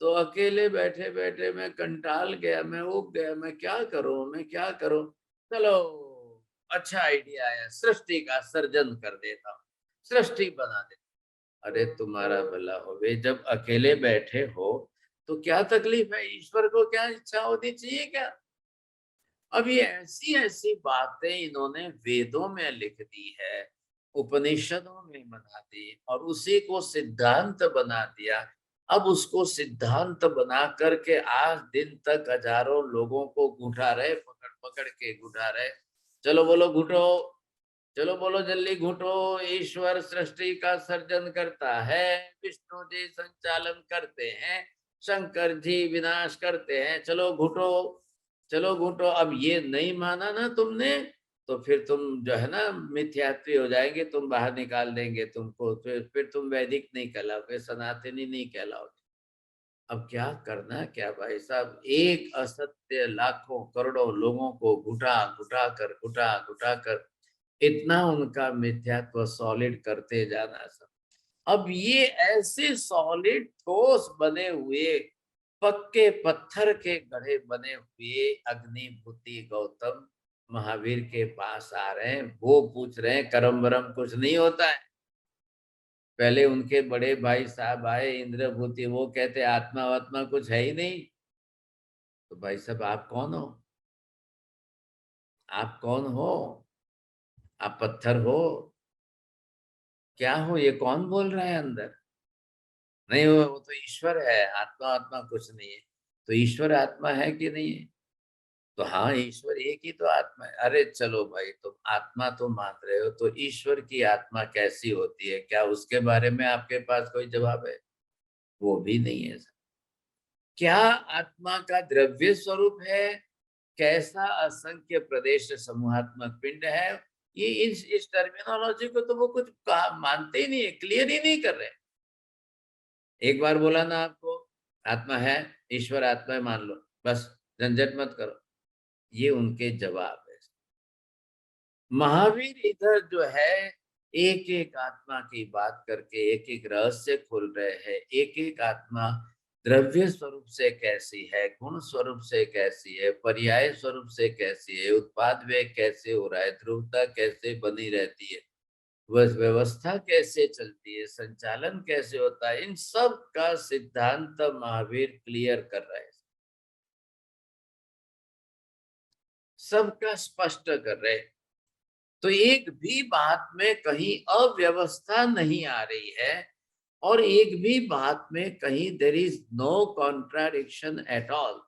तो अकेले बैठे बैठे मैं कंटाल गया, मैं ऊब गया, मैं क्या करूं, मैं क्या करूं। चलो अच्छा आइडिया आया, सृष्टि का सर्जन कर देता हूं, सृष्टि बना देता। अरे तुम्हारा भला हो, वे जब अकेले बैठे हो तो क्या तकलीफ है? ईश्वर को क्या इच्छा होनी चाहिए क्या? अब ये ऐसी ऐसी बातें इन्होंने वेदों में लिख दी है, उपनिषदों में बना दी और उसी को सिद्धांत बना दिया। अब उसको सिद्धांत बना करके आज दिन तक हजारों लोगों को घुटा रहे, पकड़ पकड़ के घुटा रहे। चलो बोलो घुटो, चलो बोलो जल्दी घुटो। ईश्वर सृष्टि का सर्जन करता है, विष्णु जी संचालन करते हैं, शंकर जी विनाश करते हैं। चलो घुटो, चलो घुटो। अब ये नहीं माना ना तुमने, तो फिर तुम जो है ना मिथ्यात्वी हो जाएंगे, तुम बाहर निकाल देंगे तुमको, फिर तुम वैदिक नहीं कहलाओगे, सनातनी नहीं कहलाओगे। अब क्या करना क्या भाई साहब? एक असत्य लाखों करोड़ों लोगों को घुटा घुटा कर इतना उनका मिथ्यात्व सॉलिड करते जाना सब। अब ये ऐसे सॉलिड ठोस बने हुए, पक्के पत्थर के गढ़े बने हुए अग्निभूति गौतम महावीर के पास आ रहे हैं। वो पूछ रहे हैं कर्म वरम कुछ नहीं होता है। पहले उनके बड़े भाई साहब आए इंद्रभूति, वो कहते आत्मा वात्मा कुछ है ही नहीं। तो भाई साहब आप कौन हो? आप कौन हो? आप पत्थर हो? क्या हो? ये कौन बोल रहा है अंदर? नहीं वो तो ईश्वर है, आत्मा आत्मा कुछ नहीं है। तो ईश्वर आत्मा है कि नहीं है? तो हाँ ईश्वर एक ही तो आत्मा है। अरे चलो भाई, तुम आत्मा तो मान रहे हो, तो ईश्वर की आत्मा कैसी होती है? क्या उसके बारे में आपके पास कोई जवाब है? वो भी नहीं है। क्या आत्मा का द्रव्य स्वरूप है? कैसा असंख्य प्रदेश समूहात्मक पिंड है? ये इस टर्मिनोलॉजी को तो वो कुछ मानते ही नहीं है, क्लियर ही नहीं कर रहे। एक बार बोला ना आपको आत्मा है, ईश्वर आत्मा है, मान लो, बस झंझट मत करो। ये उनके जवाब है। महावीर इधर जो है एक एक आत्मा की बात करके एक एक रहस्य खोल रहे हैं। एक एक आत्मा द्रव्य स्वरूप से कैसी है, गुण स्वरूप से कैसी है, पर्याय स्वरूप से कैसी है, उत्पाद वेग कैसे हो रहा है, ध्रुवता कैसे बनी रहती है, वह व्यवस्था कैसे चलती है, संचालन कैसे होता है, इन सब का सिद्धांत महावीर क्लियर कर रहे हैं, सबका स्पष्ट कर रहे हैं। तो एक भी बात में कहीं अव्यवस्था नहीं आ रही है और एक भी बात में कहीं there is no contradiction at all.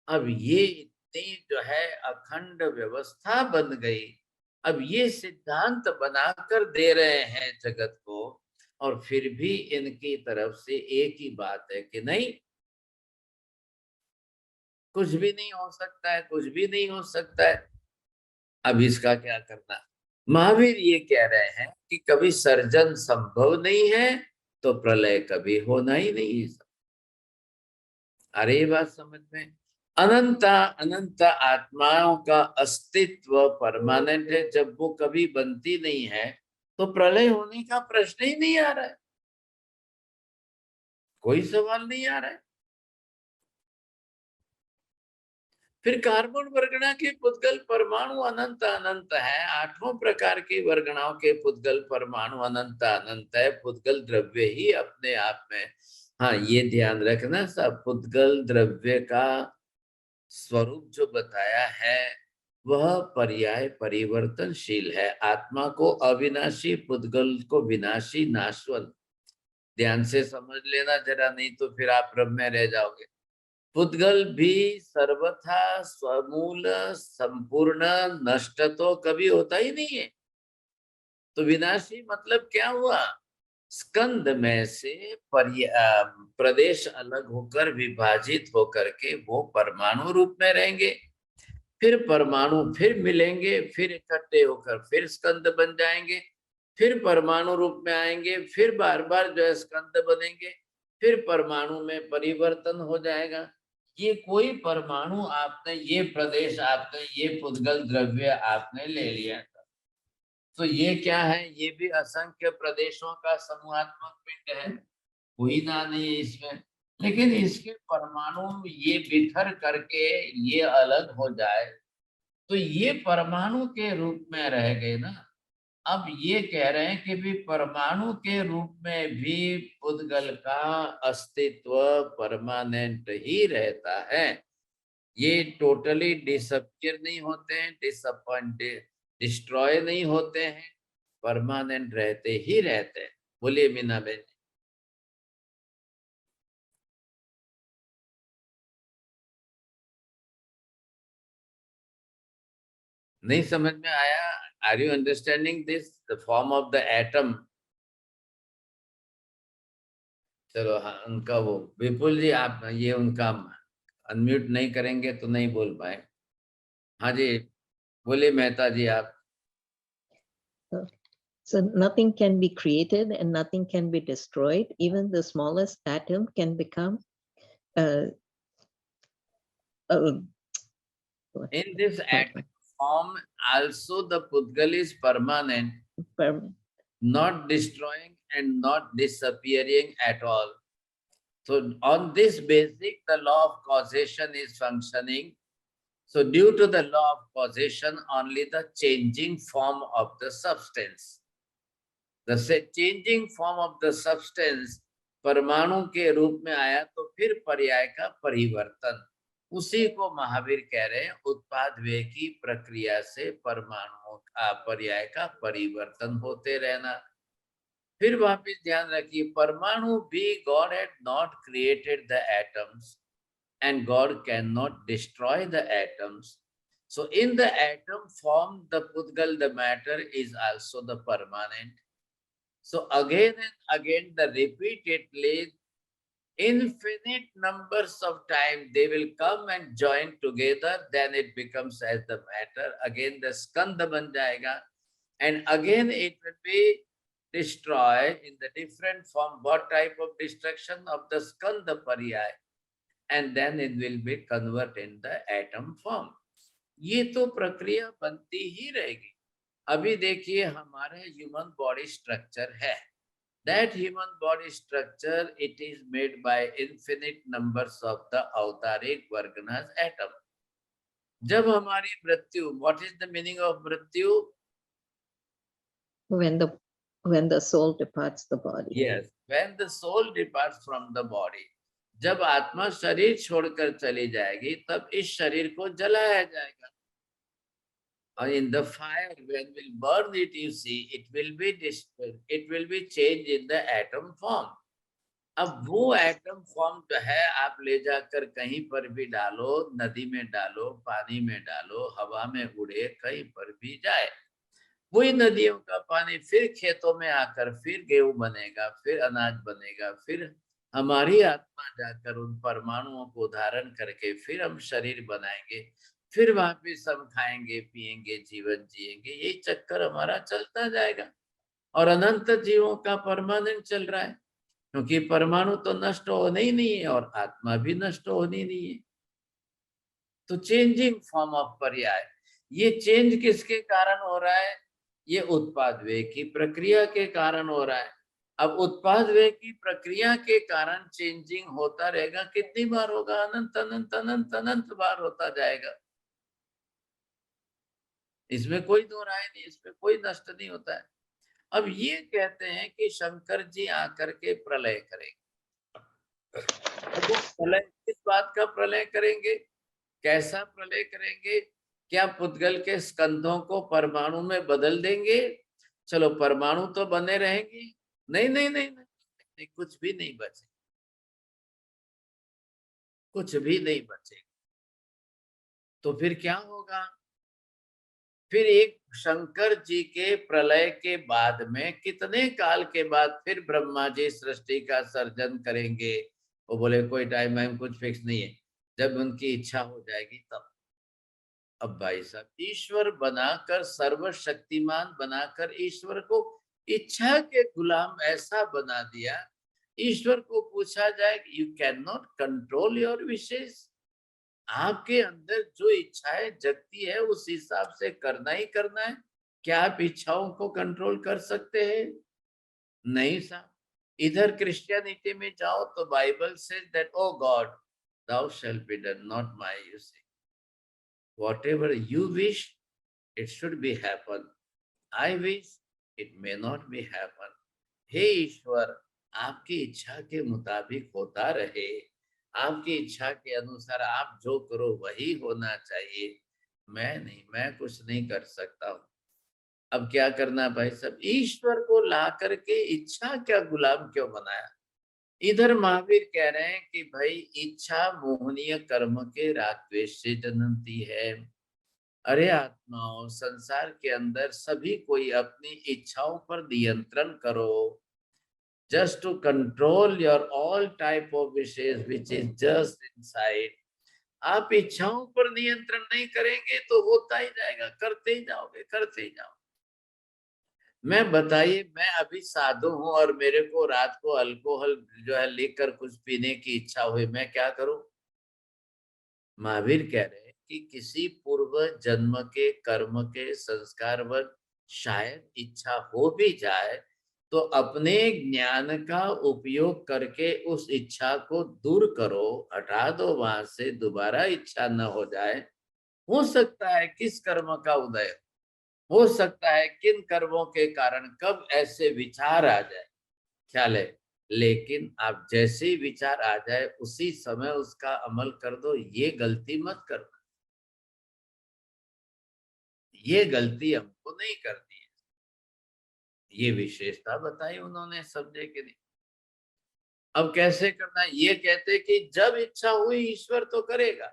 अब ये इतनी जो है अखंड व्यवस्था बन गई। अब ये सिद्धांत बनाकर दे रहे हैं जगत को, और फिर भी इनकी तरफ से एक ही बात है कि नहीं, कुछ भी नहीं हो सकता है, कुछ भी नहीं हो सकता है। अब इसका क्या करना? महावीर ये कह रहे हैं कि कभी सर्जन संभव नहीं है तो प्रलय कभी होना ही नहीं है। अरे ये बात समझ में? अनंत अनंत आत्माओं का अस्तित्व परमानेंट है, जब वो कभी बनती नहीं है तो प्रलय होने का प्रश्न ही नहीं आ रहा है, कोई सवाल नहीं आ रहा है। फिर कार्बन वर्गणा के पुद्गल परमाणु अनंत अनंत है, आठों प्रकार की वर्गणाओं के पुद्गल परमाणु अनंत अनंत है, पुद्गल द्रव्य ही अपने आप में। हाँ ये ध्यान रखना सब, पुद्गल द्रव्य का स्वरूप जो बताया है वह पर्याय परिवर्तनशील है। आत्मा को अविनाशी, पुद्गल को विनाशी नाशवंत। ध्यान से समझ लेना जरा, नहीं तो फिर आप भ्रम में रह जाओगे। पुद्गल भी सर्वथा स्वमूल संपूर्ण नष्ट तो कभी होता ही नहीं है। तो विनाशी मतलब क्या हुआ? स्कंद में से प्रदेश अलग होकर विभाजित होकर के वो परमाणु रूप में रहेंगे। फिर परमाणु फिर मिलेंगे, फिर इकट्ठे होकर फिर स्कंद बन जाएंगे, फिर परमाणु रूप में आएंगे, फिर बार बार जो है स्कंद बनेंगे, फिर परमाणु में परिवर्तन हो जाएगा। ये कोई परमाणु आपने, ये प्रदेश आपने, ये पुद्गल द्रव्य आपने ले लिया था, तो ये क्या है? ये भी असंख्य प्रदेशों का समूहात्मक पिंड है, कोई ना नहीं है इसमें। लेकिन इसके परमाणु ये बिखर करके ये अलग हो जाए, तो ये परमाणु के रूप में रह गए ना। अब ये कह रहे हैं कि भी परमाणु के रूप में भी पुद्गल का अस्तित्व परमानेंट ही रहता है। ये टोटली डिसअपियर नहीं होते हैं, डिसअपॉइंटेड, डिस्ट्रॉय नहीं होते हैं, परमानेंट रहते ही रहते हैं। बोलिए मीना बेन। नहीं समझ में आया? Are you understanding this, the form of the atom? चलो हाँ, उनका वो विपुल जी, आप ये उनका अनम्यूट नहीं करेंगे तो नहीं बोल पाए। हाँ जी, बोलिए मेहता जी आप। So nothing can be created and nothing can be destroyed. Even the smallest atom can become uh, In this atom form also the Pudgal is permanent, permanent. not destroying and not disappearing at all. So on this basic, the law of causation is functioning. So due to the law of causation, only the changing form of the substance, the changing form of the substance परमाणु के रूप में आया, तो फिर पर्याय का परिवर्तन, उसी को महावीर कह रहे हैं उत्पाद व्यय की प्रक्रिया से परमाणुओं का पर्याय का परिवर्तन होते रहना। फिर वापिस ध्यान रखिए, परमाणु भी God had not created the atoms and God cannot destroy the atoms. So in the atom form, the Pudgal, the matter, is also the permanent. So again and again, the repeatedly infinite numbers of time, they will come and join together, then it becomes as the matter. Again the skanda ban jayega, and again it will be destroyed in the different form. What type of destruction? Of the skanda pariyay, and then it will be converted in the atom form. ये तो प्रक्रिया बनती ही रहेगी। अभी देखिए हमारा human body structure है, that human body structure, it is made by infinite numbers of the autaric varganas atom. जब हमारी मृत्यु, what is the meaning of मृत्यु? When the soul departs the body. Yes, when the soul departs from the body. जब आत्मा शरीर छोड़कर चली जाएगी, तब इस शरीर को जलाया जाएगा। और in the fire, when we'll burn it, you see, it will be changed in the atom form. अब वो एटम फॉर्म जो है, आप ले जाकर कहीं पर भी डालो, नदी में डालो, पानी में डालो, हवा में उड़े, कहीं पर भी जाए, वही नदियों का पानी फिर खेतों में आकर फिर गेहूं बनेगा, फिर अनाज बनेगा, फिर हमारी आत्मा जाकर उन परमाणुओं को धारण करके फिर हम शरीर बनाएंगे, फिर वापिस हम खाएंगे, पिएंगे, जीवन जिएंगे। यही चक्कर हमारा चलता जाएगा और अनंत जीवों का परमानेंट चल रहा है, क्योंकि परमाणु तो नष्ट होने ही नहीं है और आत्मा भी नष्ट होनी नहीं है। तो चेंजिंग फॉर्म ऑफ पर्याय, ये चेंज किसके कारण हो रहा है? ये उत्पाद व्यय की प्रक्रिया के कारण हो रहा है। अब उत्पाद व्यय की प्रक्रिया के कारण चेंजिंग होता रहेगा, कितनी बार होगा? अनंत अनंत अनंत अनंत बार होता जाएगा। इसमें कोई दो राय नहीं, इसमें कोई नष्ट नहीं होता है। अब ये कहते हैं कि शंकर जी आकर के प्रलय करेंगे। तो प्रलय किस बात का प्रलय करेंगे? कैसा प्रलय करेंगे? क्या पुद्गल के स्कंधों को परमाणु में बदल देंगे? चलो परमाणु तो बने रहेंगे। नहीं नहीं नहीं नहीं, नहीं, कुछ भी नहीं बचे, कुछ भी नहीं बचे। तो फिर क्या होगा? फिर एक शंकर जी के प्रलय के बाद में कितने काल के बाद फिर ब्रह्मा जी सृष्टि का सर्जन करेंगे? वो बोले कोई टाइम वाइम कुछ फिक्स नहीं है, जब उनकी इच्छा हो जाएगी तब। अब भाई साहब, ईश्वर बनाकर, सर्वशक्तिमान बनाकर ईश्वर को इच्छा के गुलाम ऐसा बना दिया। ईश्वर को पूछा जाए, you can not control your wishes, आपके अंदर जो इच्छाएं जगती है उस हिसाब से करना ही करना है। क्या आप इच्छाओं को कंट्रोल कर सकते हैं? नहीं साहब। इधर क्रिश्चियनिटी में जाओ तो बाइबल से that O God, thou shall be done, not my, you say. Whatever you wish, it should be happen. I wish, it may not be happen. हे ईश्वर, आपकी इच्छा के मुताबिक होता रहे, आपकी इच्छा के अनुसार आप जो करो वही होना चाहिए, मैं नहीं, मैं कुछ नहीं कर सकता हूँ। अब क्या करना भाई साहब? ईश्वर को ला करके इच्छा क्या गुलाम क्यों बनाया? इधर महावीर कह रहे हैं कि भाई इच्छा मोहनीय कर्म के राग द्वेष से जन्मती है। अरे आत्माओं, संसार के अंदर सभी कोई अपनी इच्छाओं पर नियंत्रण करो, just to control your all type of wishes which is just inside. आप इच्छाओं पर नियंत्रण नहीं करेंगे तो होता ही जाएगा, करते ही जाओगे, करते ही जाओगे। मैं बताइए, मैं अभी साधु हूं और मेरे को रात को अल्कोहल जो है लेकर कुछ पीने की इच्छा हुई, मैं क्या करूं? महावीर कह रहे हैं कि किसी पूर्व जन्म के कर्म के संस्कार व शायद इच्छा हो भी जाए तो अपने ज्ञान का उपयोग करके उस इच्छा को दूर करो, हटा दो वहां से, दोबारा इच्छा न हो जाए। हो सकता है किस कर्म का उदय, हो सकता है किन कर्मों के कारण कब ऐसे विचार आ जाए, ख्याल है। लेकिन आप जैसे ही विचार आ जाए उसी समय उसका अमल कर दो, ये गलती मत करना। ये गलती हमको नहीं करनी है। ये विशेषता बताई उन्होंने, समझे कि नहीं? अब कैसे करना है? ये कहते कि जब इच्छा हुई ईश्वर तो करेगा।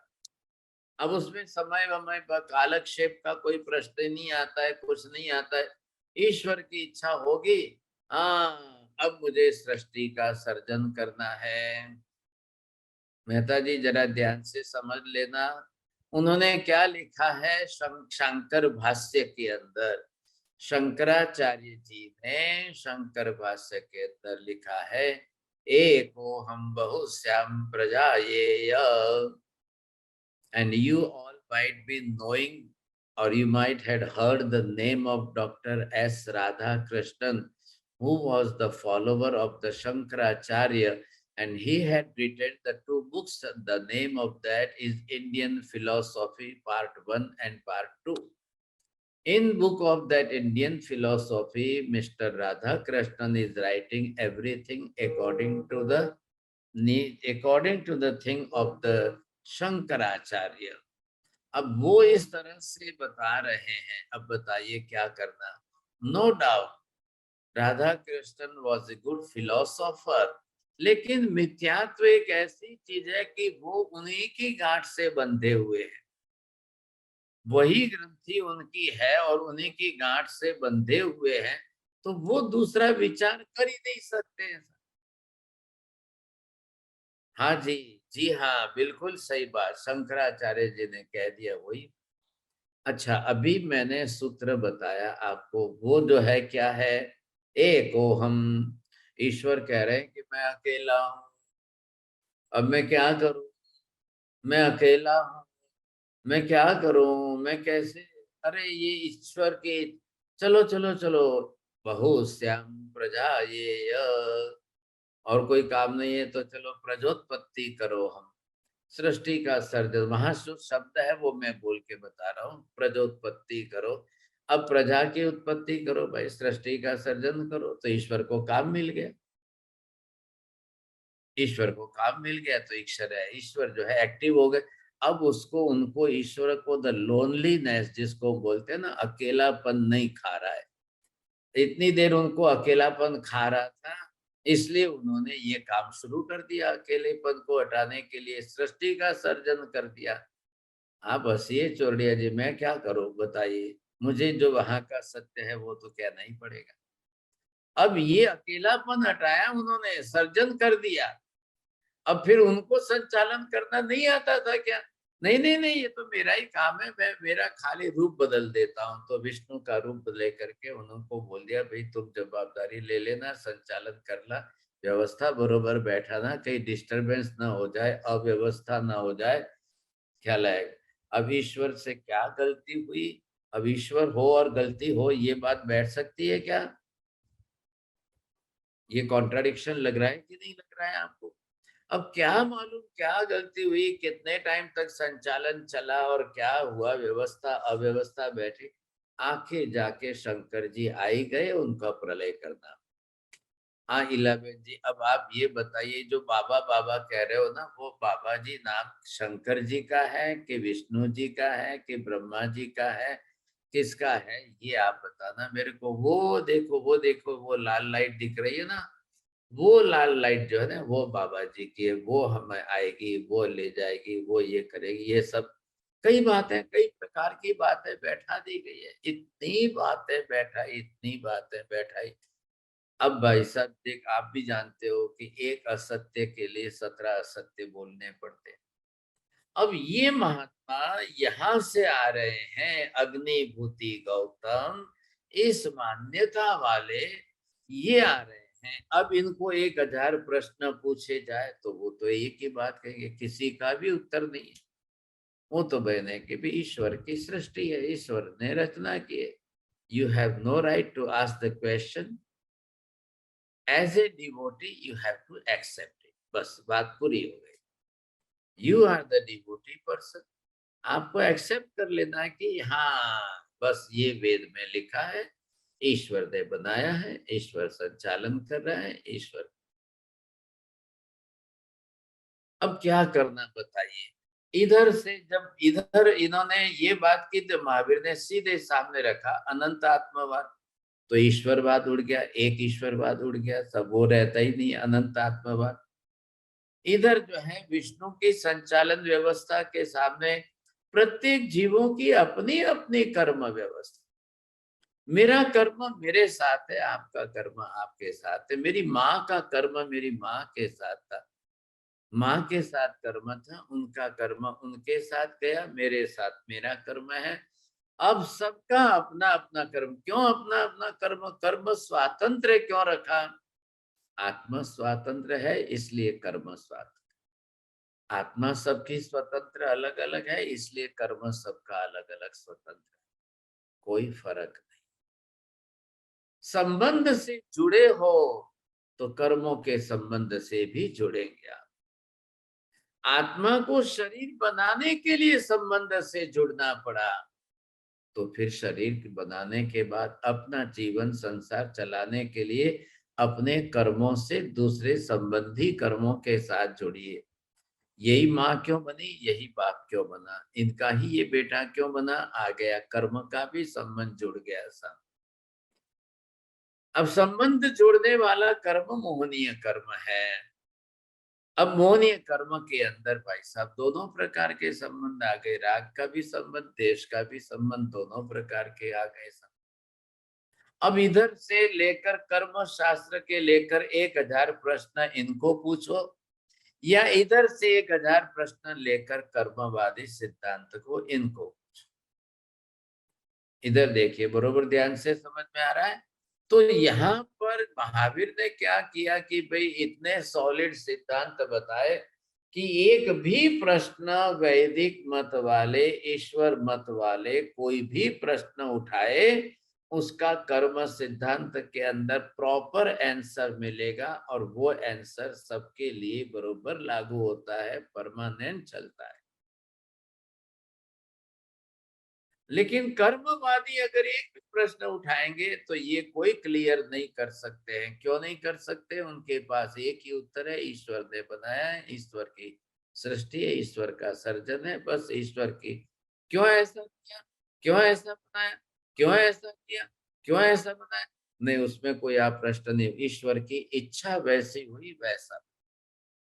अब उसमें समय वमय कालक्षेप का कोई प्रश्न नहीं आता है, कुछ नहीं आता है। ईश्वर की इच्छा होगी, हाँ अब मुझे सृष्टि का सर्जन करना है। मेहता जी जरा ध्यान से समझ लेना, उन्होंने क्या लिखा है शंकर भाष्य के अंदर। शंकराचार्य जी ने शंकर भाष्य के अंदर लिखा है, एको हम बहुश्याम प्रजायेय। And you all might be knowing, or you might had heard the name of Dr. S. Radhakrishnan, who was the follower of the Shankaracharya, and he had written the two books. The name of that is Indian Philosophy Part 1 and Part 2. In book of that Indian philosophy, Mr. Radhakrishnan is writing everything according to the thing of the Shankaracharya. अब वो इस तरह से बता रहे हैं, अब बताइए क्या करना। No doubt Radhakrishnan was a good philosopher, लेकिन मिथ्यात्व एक ऐसी चीज है कि वो उन्हीं की गांठ से बंधे हुए हैं, वही ग्रंथि उनकी है और उन्हीं की गांठ से बंधे हुए हैं, तो वो दूसरा विचार कर ही नहीं सकते हैं। हाँ जी, जी हाँ, बिल्कुल सही बात शंकराचार्य जी ने कह दिया वही। अच्छा, अभी मैंने सूत्र बताया आपको, वो जो है क्या है, एक को हम ईश्वर कह रहे हैं कि मैं अकेला हूं, अब मैं क्या करूं, मैं अकेला हूं, मैं क्या करूं, मैं कैसे, अरे ये ईश्वर के, चलो चलो चलो, बहुश्याम प्रजा ये, और कोई काम नहीं है तो चलो प्रजोत्पत्ति करो, हम सृष्टि का सर्जन, वहां जो शब्द है वो मैं बोल के बता रहा हूँ, प्रजोत्पत्ति करो। अब प्रजा की उत्पत्ति करो भाई, सृष्टि का सर्जन करो, तो ईश्वर को काम मिल गया। ईश्वर को काम मिल गया तो ईश्वर है, ईश्वर जो है एक्टिव हो गए। अब उसको, उनको ईश्वर को द लोनलीनेस जिसको बोलते हैं ना, अकेलापन नहीं खा रहा है। इतनी देर उनको अकेलापन खा रहा था, इसलिए उन्होंने ये काम शुरू कर दिया, अकेलेपन को हटाने के लिए सृष्टि का सर्जन कर दिया। आप हंसिए चोरडिया जी, मैं क्या करूं बताइए, मुझे जो वहां का सत्य है वो तो कहना ही पड़ेगा। अब ये अकेलापन हटाया उन्होंने, सर्जन कर दिया। अब फिर उनको संचालन करना नहीं आता था क्या? नहीं नहीं नहीं, ये तो मेरा ही काम है, मैं मेरा खाली रूप बदल देता हूँ। तो विष्णु का रूप लेकर के उनको बोल दिया, भाई तुम जवाबदारी ले लेना, संचालन करना, व्यवस्था बरोबर बैठाना, कहीं डिस्टरबेंस ना हो जाए, अव्यवस्था ना हो जाए, ख्याल आएगा। अब ईश्वर से क्या गलती हुई? अब ईश्वर हो और गलती हो, ये बात बैठ सकती है क्या? ये कॉन्ट्राडिक्शन लग रहा है कि नहीं लग रहा है आपको? अब क्या मालूम क्या गलती हुई, कितने टाइम तक संचालन चला और क्या हुआ, व्यवस्था अव्यवस्था बैठी, आखिर जाके शंकर जी आई गए उनका प्रलय करना। हाँ इलाबेन जी, अब आप ये बताइए, जो बाबा बाबा कह रहे हो ना, वो बाबा जी नाम शंकर जी का है कि विष्णु जी का है कि ब्रह्मा जी का है, किसका है, ये आप बताना मेरे को। वो देखो वो देखो, वो लाल लाइट दिख रही है ना, वो लाल लाइट जो है ना, वो बाबा जी की है, वो हमें आएगी, वो ले जाएगी, वो ये करेगी, ये सब कई बातें, कई प्रकार की बातें बैठा दी गई है। इतनी बातें बैठाई, इतनी बातें बैठाई। अब भाई साहब देख, आप भी जानते हो कि एक असत्य के लिए 17 असत्य बोलने पड़ते हैं। अब ये महात्मा यहाँ से आ रहे हैं, अग्निभूति गौतम, इस मान्यता वाले ये आ रहे हैं। अब इनको 1000 प्रश्न पूछे जाए तो वो तो एक ही बात कहेंगे, किसी का भी उत्तर नहीं है। वो तो बहने कि भी ईश्वर की सृष्टि है, ईश्वर ने रचना की है। You have no right to ask the question, as a devotee you have to accept it. बस बात पूरी हो गई। You are the devotee person, आपको एक्सेप्ट कर लेना है कि हाँ बस ये वेद में लिखा है, ईश्वर ने बनाया है, ईश्वर संचालन कर रहा है, ईश्वर। अब क्या करना बताइए? इधर से जब इधर इन्होंने ये बात की तो महावीर ने सीधे सामने रखा अनंत आत्मवाद, तो ईश्वरवाद उड़ गया, एक ईश्वरवाद उड़ गया, सब वो रहता ही नहीं, अनंत आत्मवाद। इधर जो है विष्णु की संचालन व्यवस्था के सामने प्रत्येक जीवों की अपनी अपनी कर्म व्यवस्था। मेरा कर्म मेरे साथ है, आपका कर्म आपके साथ है, मेरी माँ का कर्म मेरी माँ के साथ था, माँ के साथ कर्म था, उनका कर्म उनके साथ गया, मेरे साथ मेरा कर्म है। अब सबका अपना अपना कर्म। क्यों अपना अपना कर्म? कर्म स्वातंत्र क्यों रखा? आत्मा स्वतंत्र है इसलिए कर्म स्वतंत्र। आत्मा सबकी स्वतंत्र अलग अलग है, इसलिए कर्म सबका अलग अलग स्वतंत्र है, कोई फर्क नहीं। संबंध से जुड़े हो तो कर्मों के संबंध से भी जुड़ेंगे आप। आत्मा को शरीर बनाने के लिए संबंध से जुड़ना पड़ा, तो फिर शरीर बनाने के बाद अपना जीवन संसार चलाने के लिए अपने कर्मों से दूसरे संबंधी कर्मों के साथ जुड़िए। यही माँ क्यों बनी, यही बाप क्यों बना, इनका ही ये बेटा क्यों बना, आ गया कर्म का भी संबंध जुड़ गया सब। अब संबंध जोड़ने वाला कर्म मोहनीय कर्म है। अब मोहनीय कर्म के अंदर भाई साहब दोनों प्रकार के संबंध आ गए, राग का भी संबंध, देश का भी संबंध, दोनों प्रकार के आ गए। अब इधर से लेकर कर्म शास्त्र के लेकर 1000 प्रश्न इनको पूछो, या इधर से 1000 प्रश्न लेकर कर्मवादी सिद्धांत को इनको पूछो। इधर देखिए बरोबर ध्यान से समझ में आ रहा है। तो यहाँ पर महावीर ने क्या किया कि भाई इतने सॉलिड सिद्धांत बताए कि एक भी प्रश्न वैदिक मत वाले, ईश्वर मत वाले कोई भी प्रश्न उठाए, उसका कर्म सिद्धांत के अंदर प्रॉपर आंसर मिलेगा, और वो आंसर सबके लिए बरोबर लागू होता है, परमानेंट चलता है। लेकिन कर्मवादी अगर एक भी प्रश्न उठाएंगे तो ये कोई क्लियर नहीं कर सकते हैं। क्यों नहीं कर सकते? उनके पास एक ही उत्तर है, ईश्वर ने बनाया है, ईश्वर की सृष्टि है, ईश्वर का सर्जन है, बस ईश्वर की। क्यों ऐसा किया, क्यों ऐसा बनाया, क्यों ऐसा किया, क्यों ऐसा बनाया? नहीं, उसमें कोई आप प्रश्न नहीं। ईश्वर की इच्छा वैसी हुई वैसा,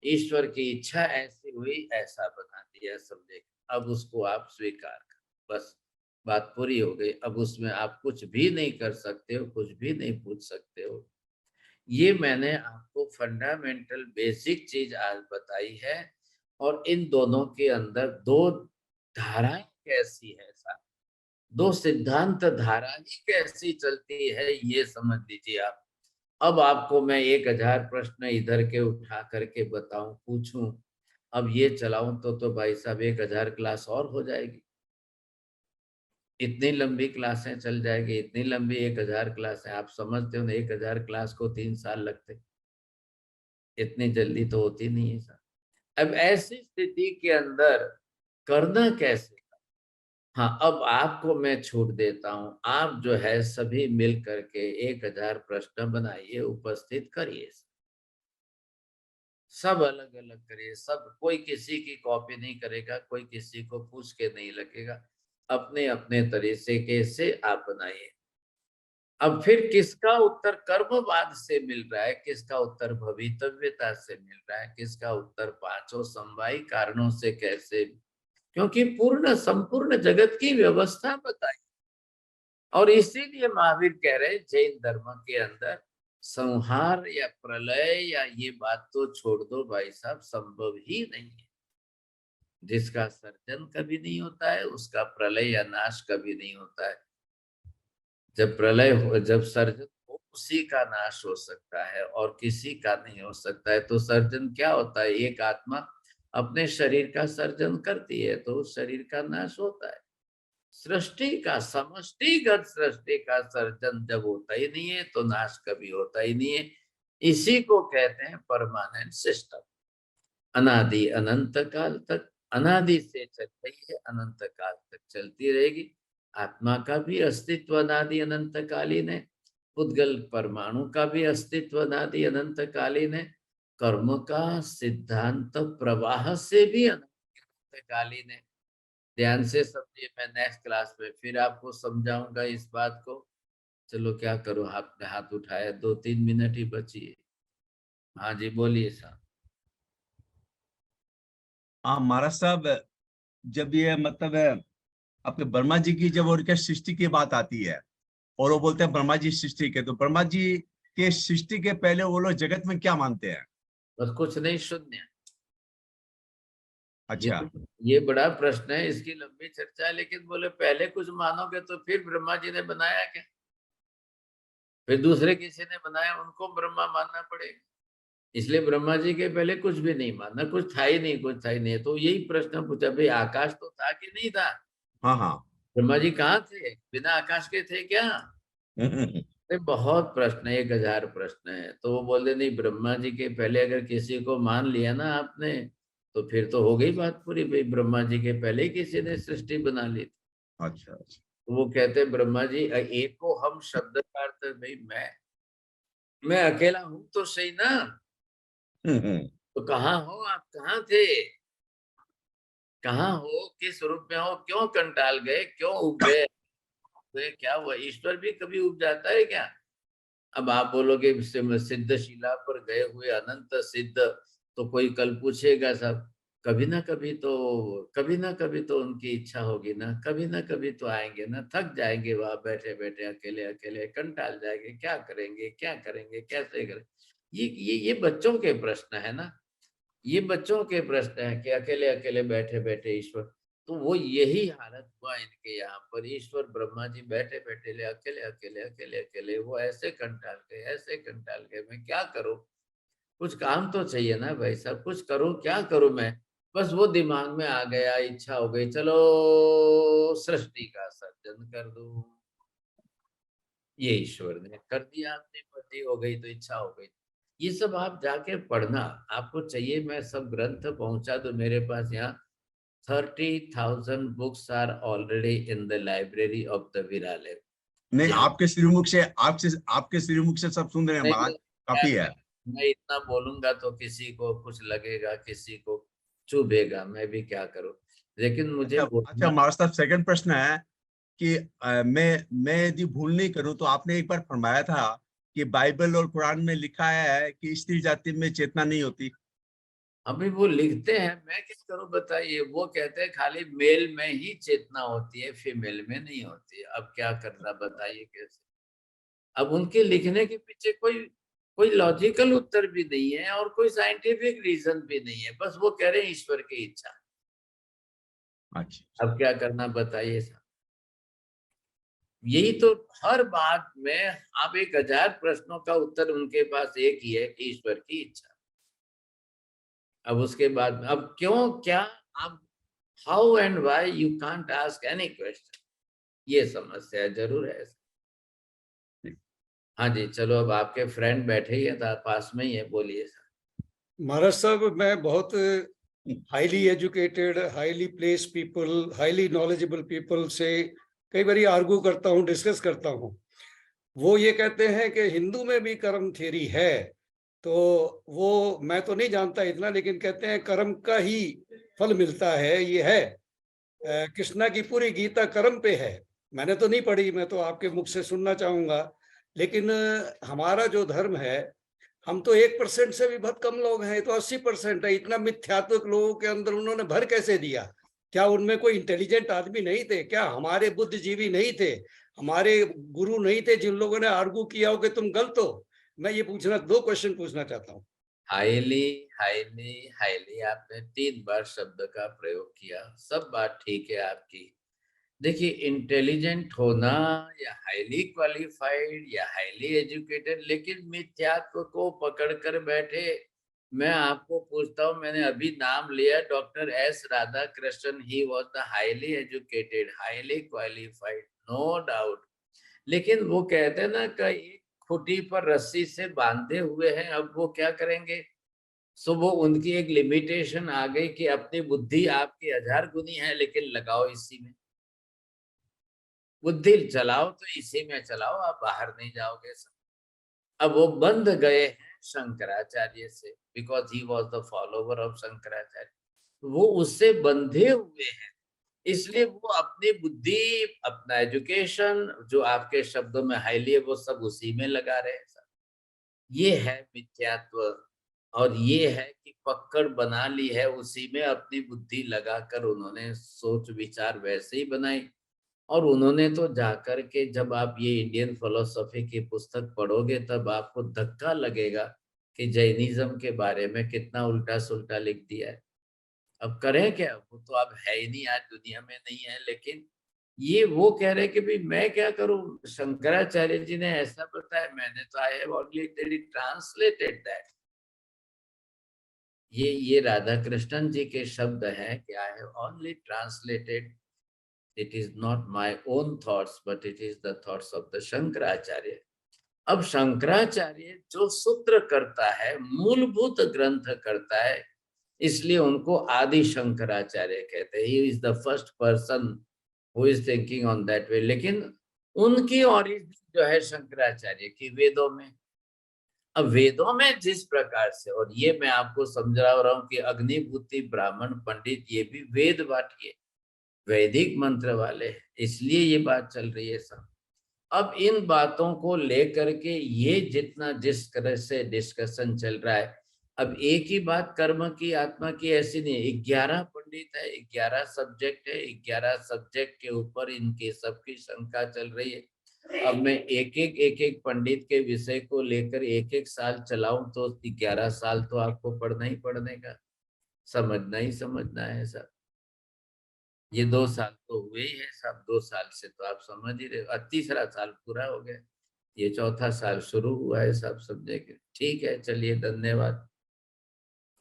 ईश्वर की इच्छा ऐसी हुई ऐसा बना दिया, समझे? अब उसको आप स्वीकार कर, बस बात पूरी हो गई। अब उसमें आप कुछ भी नहीं कर सकते हो, कुछ भी नहीं पूछ सकते हो। ये मैंने आपको फंडामेंटल बेसिक चीज आज बताई है। और इन दोनों के अंदर दो धाराएं कैसी है साहब, दो सिद्धांत धारा ही कैसी चलती है, ये समझ लीजिए आप। अब आपको मैं 1000 प्रश्न इधर के उठा करके बताऊं, पूछूं, अब ये चलाऊं तो भाई साहब 1000 क्लास और हो जाएगी। इतनी लंबी क्लासें चल जाएगी, इतनी लंबी 1000 क्लासें। आप समझते हो ना, 1000 क्लास को 3 साल लगते, इतनी जल्दी तो होती नहीं है सर। अब ऐसी स्थिति के अंदर करना कैसे? हाँ, अब आपको मैं छूट देता हूं, आप जो है सभी मिल करके 1000 प्रश्न बनाइए, उपस्थित करिए, सब अलग अलग करिए, सब, कोई किसी की कॉपी नहीं करेगा, कोई किसी को पूछ के नहीं लगेगा, अपने अपने तरीके से आप बनाइए। अब फिर किसका उत्तर कर्मवाद से मिल रहा है, किसका उत्तर भवितव्यता से मिल रहा है, किसका उत्तर पांचों समवायी कारणों से कैसे, क्योंकि पूर्ण संपूर्ण जगत की व्यवस्था बताई। और इसीलिए महावीर कह रहे जैन धर्म के अंदर संहार या प्रलय या ये बात तो छोड़ दो भाई साहब, संभव ही नहीं है। जिसका सर्जन कभी नहीं होता है, उसका प्रलय या नाश कभी नहीं होता है। जब प्रलय हो, जब सर्जन हो, उसी का नाश हो सकता है और किसी का नहीं हो सकता है। तो सर्जन क्या होता है? एक आत्मा अपने शरीर का सर्जन करती है तो उस शरीर का नाश होता है। सृष्टि का, समष्टिगत सृष्टि का सर्जन जब होता ही नहीं है तो नाश कभी होता ही नहीं है। इसी को कहते हैं परमानेंट सिस्टम। अनादि अनंत काल तक, अनादि से चल रही है, अनंत काल तक चलती रहेगी। आत्मा का भी अस्तित्व अनादि अनंत कालीन है, उद्गल परमाणु का भी अस्तित्व अनादि अनंत कालीन है, कर्म का सिद्धांत प्रवाह से भी अनंत कालीन है। ध्यान से समझिए, मैं नेक्स्ट क्लास में फिर आपको समझाऊंगा इस बात को। चलो क्या करो, आपने हाथ उठाया, 2-3 मिनट ही बची है। हाँ जी बोलिए साहब। हाँ महाराज साहब, जब ये मतलब है आपके ब्रह्मा जी की जब उनके सृष्टि की बात आती है और वो बोलते हैं ब्रह्मा जी सृष्टि के, तो ब्रह्मा जी के सृष्टि के पहले वो लोग जगत में क्या मानते हैं? बस कुछ नहीं, शून्य। ये अच्छा। ये बड़ा प्रश्न है, इसकी लंबी चर्चा है, लेकिन बोले पहले कुछ मानोगे तो फिर ब्रह्मा जी ने बनाया क्या? फिर दूसरे किसी ने बनाया, उनको ब्रह्मा मानना पड़ेगा। इसलिए ब्रह्मा जी के पहले कुछ भी नहीं मानना, कुछ था ही नहीं, कुछ था ही नहीं। तो यही प्रश्न पूछा, भाई आकाश तो था कि नहीं था? हाँ हाँ। ब्रह्मा जी कहाँ थे? बिना आकाश के थे क्या? अरे बहुत प्रश्न है, 1000 प्रश्न है। तो वो बोले नहीं, ब्रह्मा जी के पहले अगर किसी को मान लिया ना आपने, तो फिर तो हो गई बात पूरी, भाई ब्रह्मा जी के पहले ही किसी ने सृष्टि बना ली थी। अच्छा अच्छा। तो वो कहते हैं ब्रह्मा जी, एक को हम शब्द का अर्थ, भाई मैं अकेला हूं तो सही ना, तो कहाँ हो आप, कहाँ थे, कहाँ हो, किस रूप में हो, क्यों कंटाल गए, क्यों उब गए, क्या हुआ? ईश्वर भी कभी उब जाता है क्या? अब आप बोलोगे सिद्ध शिला पर गए हुए अनंत सिद्ध, तो कोई कल पूछेगा सब, कभी ना कभी तो, कभी ना कभी तो उनकी इच्छा होगी ना, कभी ना कभी तो आएंगे ना, थक जाएंगे वहां बैठे बैठे अकेले अकेले, कंटाल जाएंगे, क्या करेंगे, क्या करेंगे, कैसे करें? ये बच्चों के प्रश्न है ना, ये बच्चों के प्रश्न है कि अकेले अकेले बैठे बैठे ईश्वर। तो वो यही हालत हुआ इनके यहाँ पर, ईश्वर ब्रह्मा जी बैठे बैठे ले अकेले अकेले अकेले अकेले, वो ऐसे कंटाल गए, ऐसे कंटाल गए, मैं क्या करूं? कुछ काम तो चाहिए ना भाई साहब, कुछ करूं, क्या करूं मैं? बस वो दिमाग में आ गया, इच्छा हो गई, चलो सृष्टि का सर्जन कर दूं। ये ईश्वर ने कर दिया, अपनी मर्जी हो गई तो इच्छा हो गई। ये सब आप जाके पढ़ना, आपको चाहिए मैं सब ग्रंथ पहुंचा दूं मेरे पास यहाँ। 30,000 books are already in the library of the विरालय। नहीं, यहाँ आपके श्रीमुख से, आपके श्रीमुख से सब सुन रहे हैं नहीं, महाराज, काफी है। मैं इतना बोलूंगा तो किसी को कुछ लगेगा, किसी को चुभेगा, मैं भी क्या करूं, लेकिन मुझे अच्छा अच्छा बोलना। महाराज साहब, सेकंड प्रश्न है कि मैं यदि भूल नहीं करूं तो आपने एक बार फरमाया था कि बाइबल और कुरान में लिखा है कि स्त्री जाति में चेतना नहीं होती। अभी वो लिखते हैं, मैं क्या करूं बताइए, वो कहते हैं खाली मेल में ही चेतना होती है, फीमेल में नहीं होती है। अब क्या करना बताइए, कैसे? अब उनके लिखने के पीछे कोई कोई लॉजिकल उत्तर भी नहीं है और कोई साइंटिफिक रीजन भी नहीं है, बस वो कह रहे हैं ईश्वर की इच्छा। अच्छा, अब क्या करना बताइए साहब। यही तो हर बात में आप 1000 प्रश्नों का उत्तर उनके पास एक ही है कि ईश्वर की इच्छा। अब उसके बाद अब क्यों क्या आप how and why you can't ask any question, ये समस्या जरूर है। हाँ जी, चलो अब आपके फ्रेंड बैठे ही है पास में ही है, बोलिए सर। महाराज साहब, मैं बहुत highly educated, highly place people, highly knowledgeable people से कई बार आर्गू करता हूँ, डिस्कस करता हूँ। वो ये कहते हैं कि हिंदू में भी कर्म थ्योरी है, तो वो मैं तो नहीं जानता इतना, लेकिन कहते हैं कर्म का ही फल मिलता है। ये है कृष्णा की पूरी गीता कर्म पे है। मैंने तो नहीं पढ़ी, मैं तो आपके मुख से सुनना चाहूंगा। लेकिन हमारा जो धर्म है, हम तो 1% से भी बहुत कम लोग हैं, तो 80% है। इतना मिथ्यात्मक लोगों के अंदर उन्होंने भर कैसे दिया? क्या उनमें कोई इंटेलिजेंट आदमी नहीं थे? क्या हमारे बुद्धिजीवी नहीं थे? हमारे गुरु नहीं थे जिन लोगों ने आर्गू किया हो कि तुम गलत हो? मैं ये पूछना, 2 क्वेश्चन पूछना चाहता हूँ। हाईली हाईली हाईली, आपने 3 बार शब्द का प्रयोग किया, सब बात ठीक है आपकी। देखिए, इंटेलिजेंट होना या हाईली क्वालिफाइड या हाईली एजुकेटेड, लेकिन मिथ्यात्व को पकड़ कर बैठे। मैं आपको पूछता हूँ, मैंने अभी नाम लिया doctor S Radhakrishnan, he was the highly educated, highly qualified, no doubt. लेकिन वो कहते हैं ना कि खूंटी पर रस्सी से बांधे हुए हैं, अब वो क्या करेंगे। सो वो उनकी एक लिमिटेशन आ गई कि अपनी बुद्धि आपकी 1000 गुनी है, लेकिन लगाओ इसी में, बुद्धि चलाओ तो इसी में चलाओ, आप बाहर नहीं जाओगे। अब वो बंध गए हैं शंकराचार्य से, because he was the follower of Shankaracharya. वो उससे बंधे हुए हैं, इसलिए वो अपनी बुद्धि, अपना एजुकेशन, जो आपके शब्दों में हाईली है, वो सब उसी में लगा रहे हैं सर। ये है मिथ्यात्व, और ये है कि पकड़ बना ली है, उसी में अपनी बुद्धि लगाकर उन्होंने सोच विचार वैसे ही बनाई। और उन्होंने तो जाकर के, जब आप ये इंडियन फिलोसफी की पुस्तक पढ़ोगे तब आपको धक्का लगेगा कि जैनिज्म के बारे में कितना उल्टा सुल्टा लिख दिया है। अब करें क्या, वो तो अब है ही नहीं, आज दुनिया में नहीं है। लेकिन ये वो कह रहे कि भाई मैं क्या करूं, शंकराचार्य जी ने ऐसा बताया, मैंने तो I have only translated that. ये राधा कृष्णन जी के शब्द हैं कि I have only translated, it is not my own thoughts but it is the thoughts of the Shankaracharya. अब शंकराचार्य जो सूत्र करता है, मूलभूत ग्रंथ करता है, इसलिए उनको आदि शंकराचार्य कहते हैं। He is the first person who is thinking on that way. लेकिन उनकी ओरिजिन जो है शंकराचार्य की वेदों में। अब वेदों में जिस प्रकार से, और ये मैं आपको समझा रहा हूँ कि अग्निभूति ब्राह्मण पंडित ये भी वेद बाटिए, वैदिक मंत्र वाले हैं, इसलिए ये बात चल रही है सब। अब इन बातों को लेकर के ये जितना जिस तरह से डिस्कशन चल रहा है, अब एक ही बात कर्म की आत्मा की ऐसी नहीं, 11 पंडित है, 11 सब्जेक्ट है, 11 सब्जेक्ट के ऊपर इनके सबकी शंका चल रही है। अब मैं एक एक पंडित के विषय को लेकर एक साल चलाऊं तो 11 साल तो आपको पढ़ना ही पढ़ने का, समझना ही समझना है सब। ये 2 साल तो हुए ही है सब, 2 साल से तो आप समझ ही रहे, तीसरा साल पूरा हो गया, ये चौथा साल शुरू हुआ है सब समझे के। ठीक है, चलिए, धन्यवाद।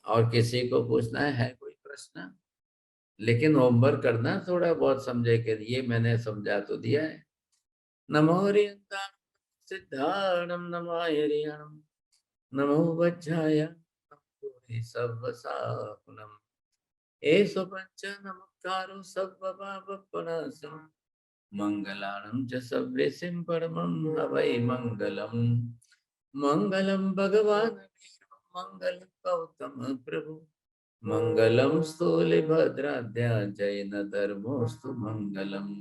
और किसी को पूछना है कोई प्रश्न? लेकिन होमवर्क करना थोड़ा बहुत, समझे के ये मैंने समझा तो दिया है। नमो हरियंतां सिद्धार्णम, नमो हरियणम, नमो वज्राय, नमो सर्वसाकुलम, एषु पंच नमस्कारो सर्वपापप्रणाशनम्, मंगलानं च सर्वेषां परमं हवै मंगलम्। मंगलं भगवान् विष्णु, मंगलं गौतम प्रभु, मंगलं स्थूलिभद्राद्या जैन धर्मोऽस्तु मंगलम्।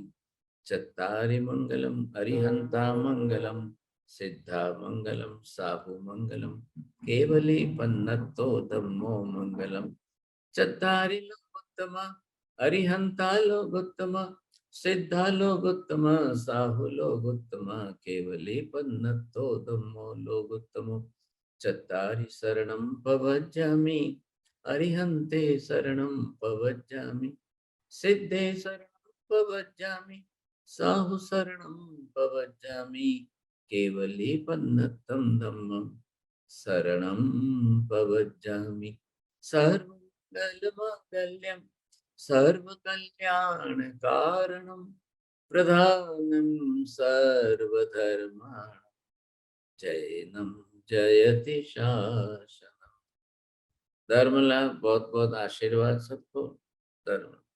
चत्तारि मंगलम् अरिहन्ता मंगलम्, सिद्धा मंगलम् साहु मंगलम्, केवली पन्नतो धम्मो मंगलम्। चत्तारि लोकोत्तमा, अरिहंता लोकोत्तमा, सिद्धा लोकोत्तमा, साहु लोकोत्तमा, केवली पन्नतो धम्मो लोकोत्तमो। चत्तारि शरणं पवज्जामि, अरिहन्ते शरणं पवज्जामि, सिद्धे शरणं प्रव्रजामि साहु शरणं प्रव्रजामि केवली पन्नतं धम्मं शरणं प्रव्रजामि सर्वमङ्गलमाङ्गल्यं सर्वकल्याणकारणं प्रधानं सर्वधर्माणां जैनं जयति शासनम्। धर्म लाभ, बहुत बहुत आशीर्वाद सबको। धर्म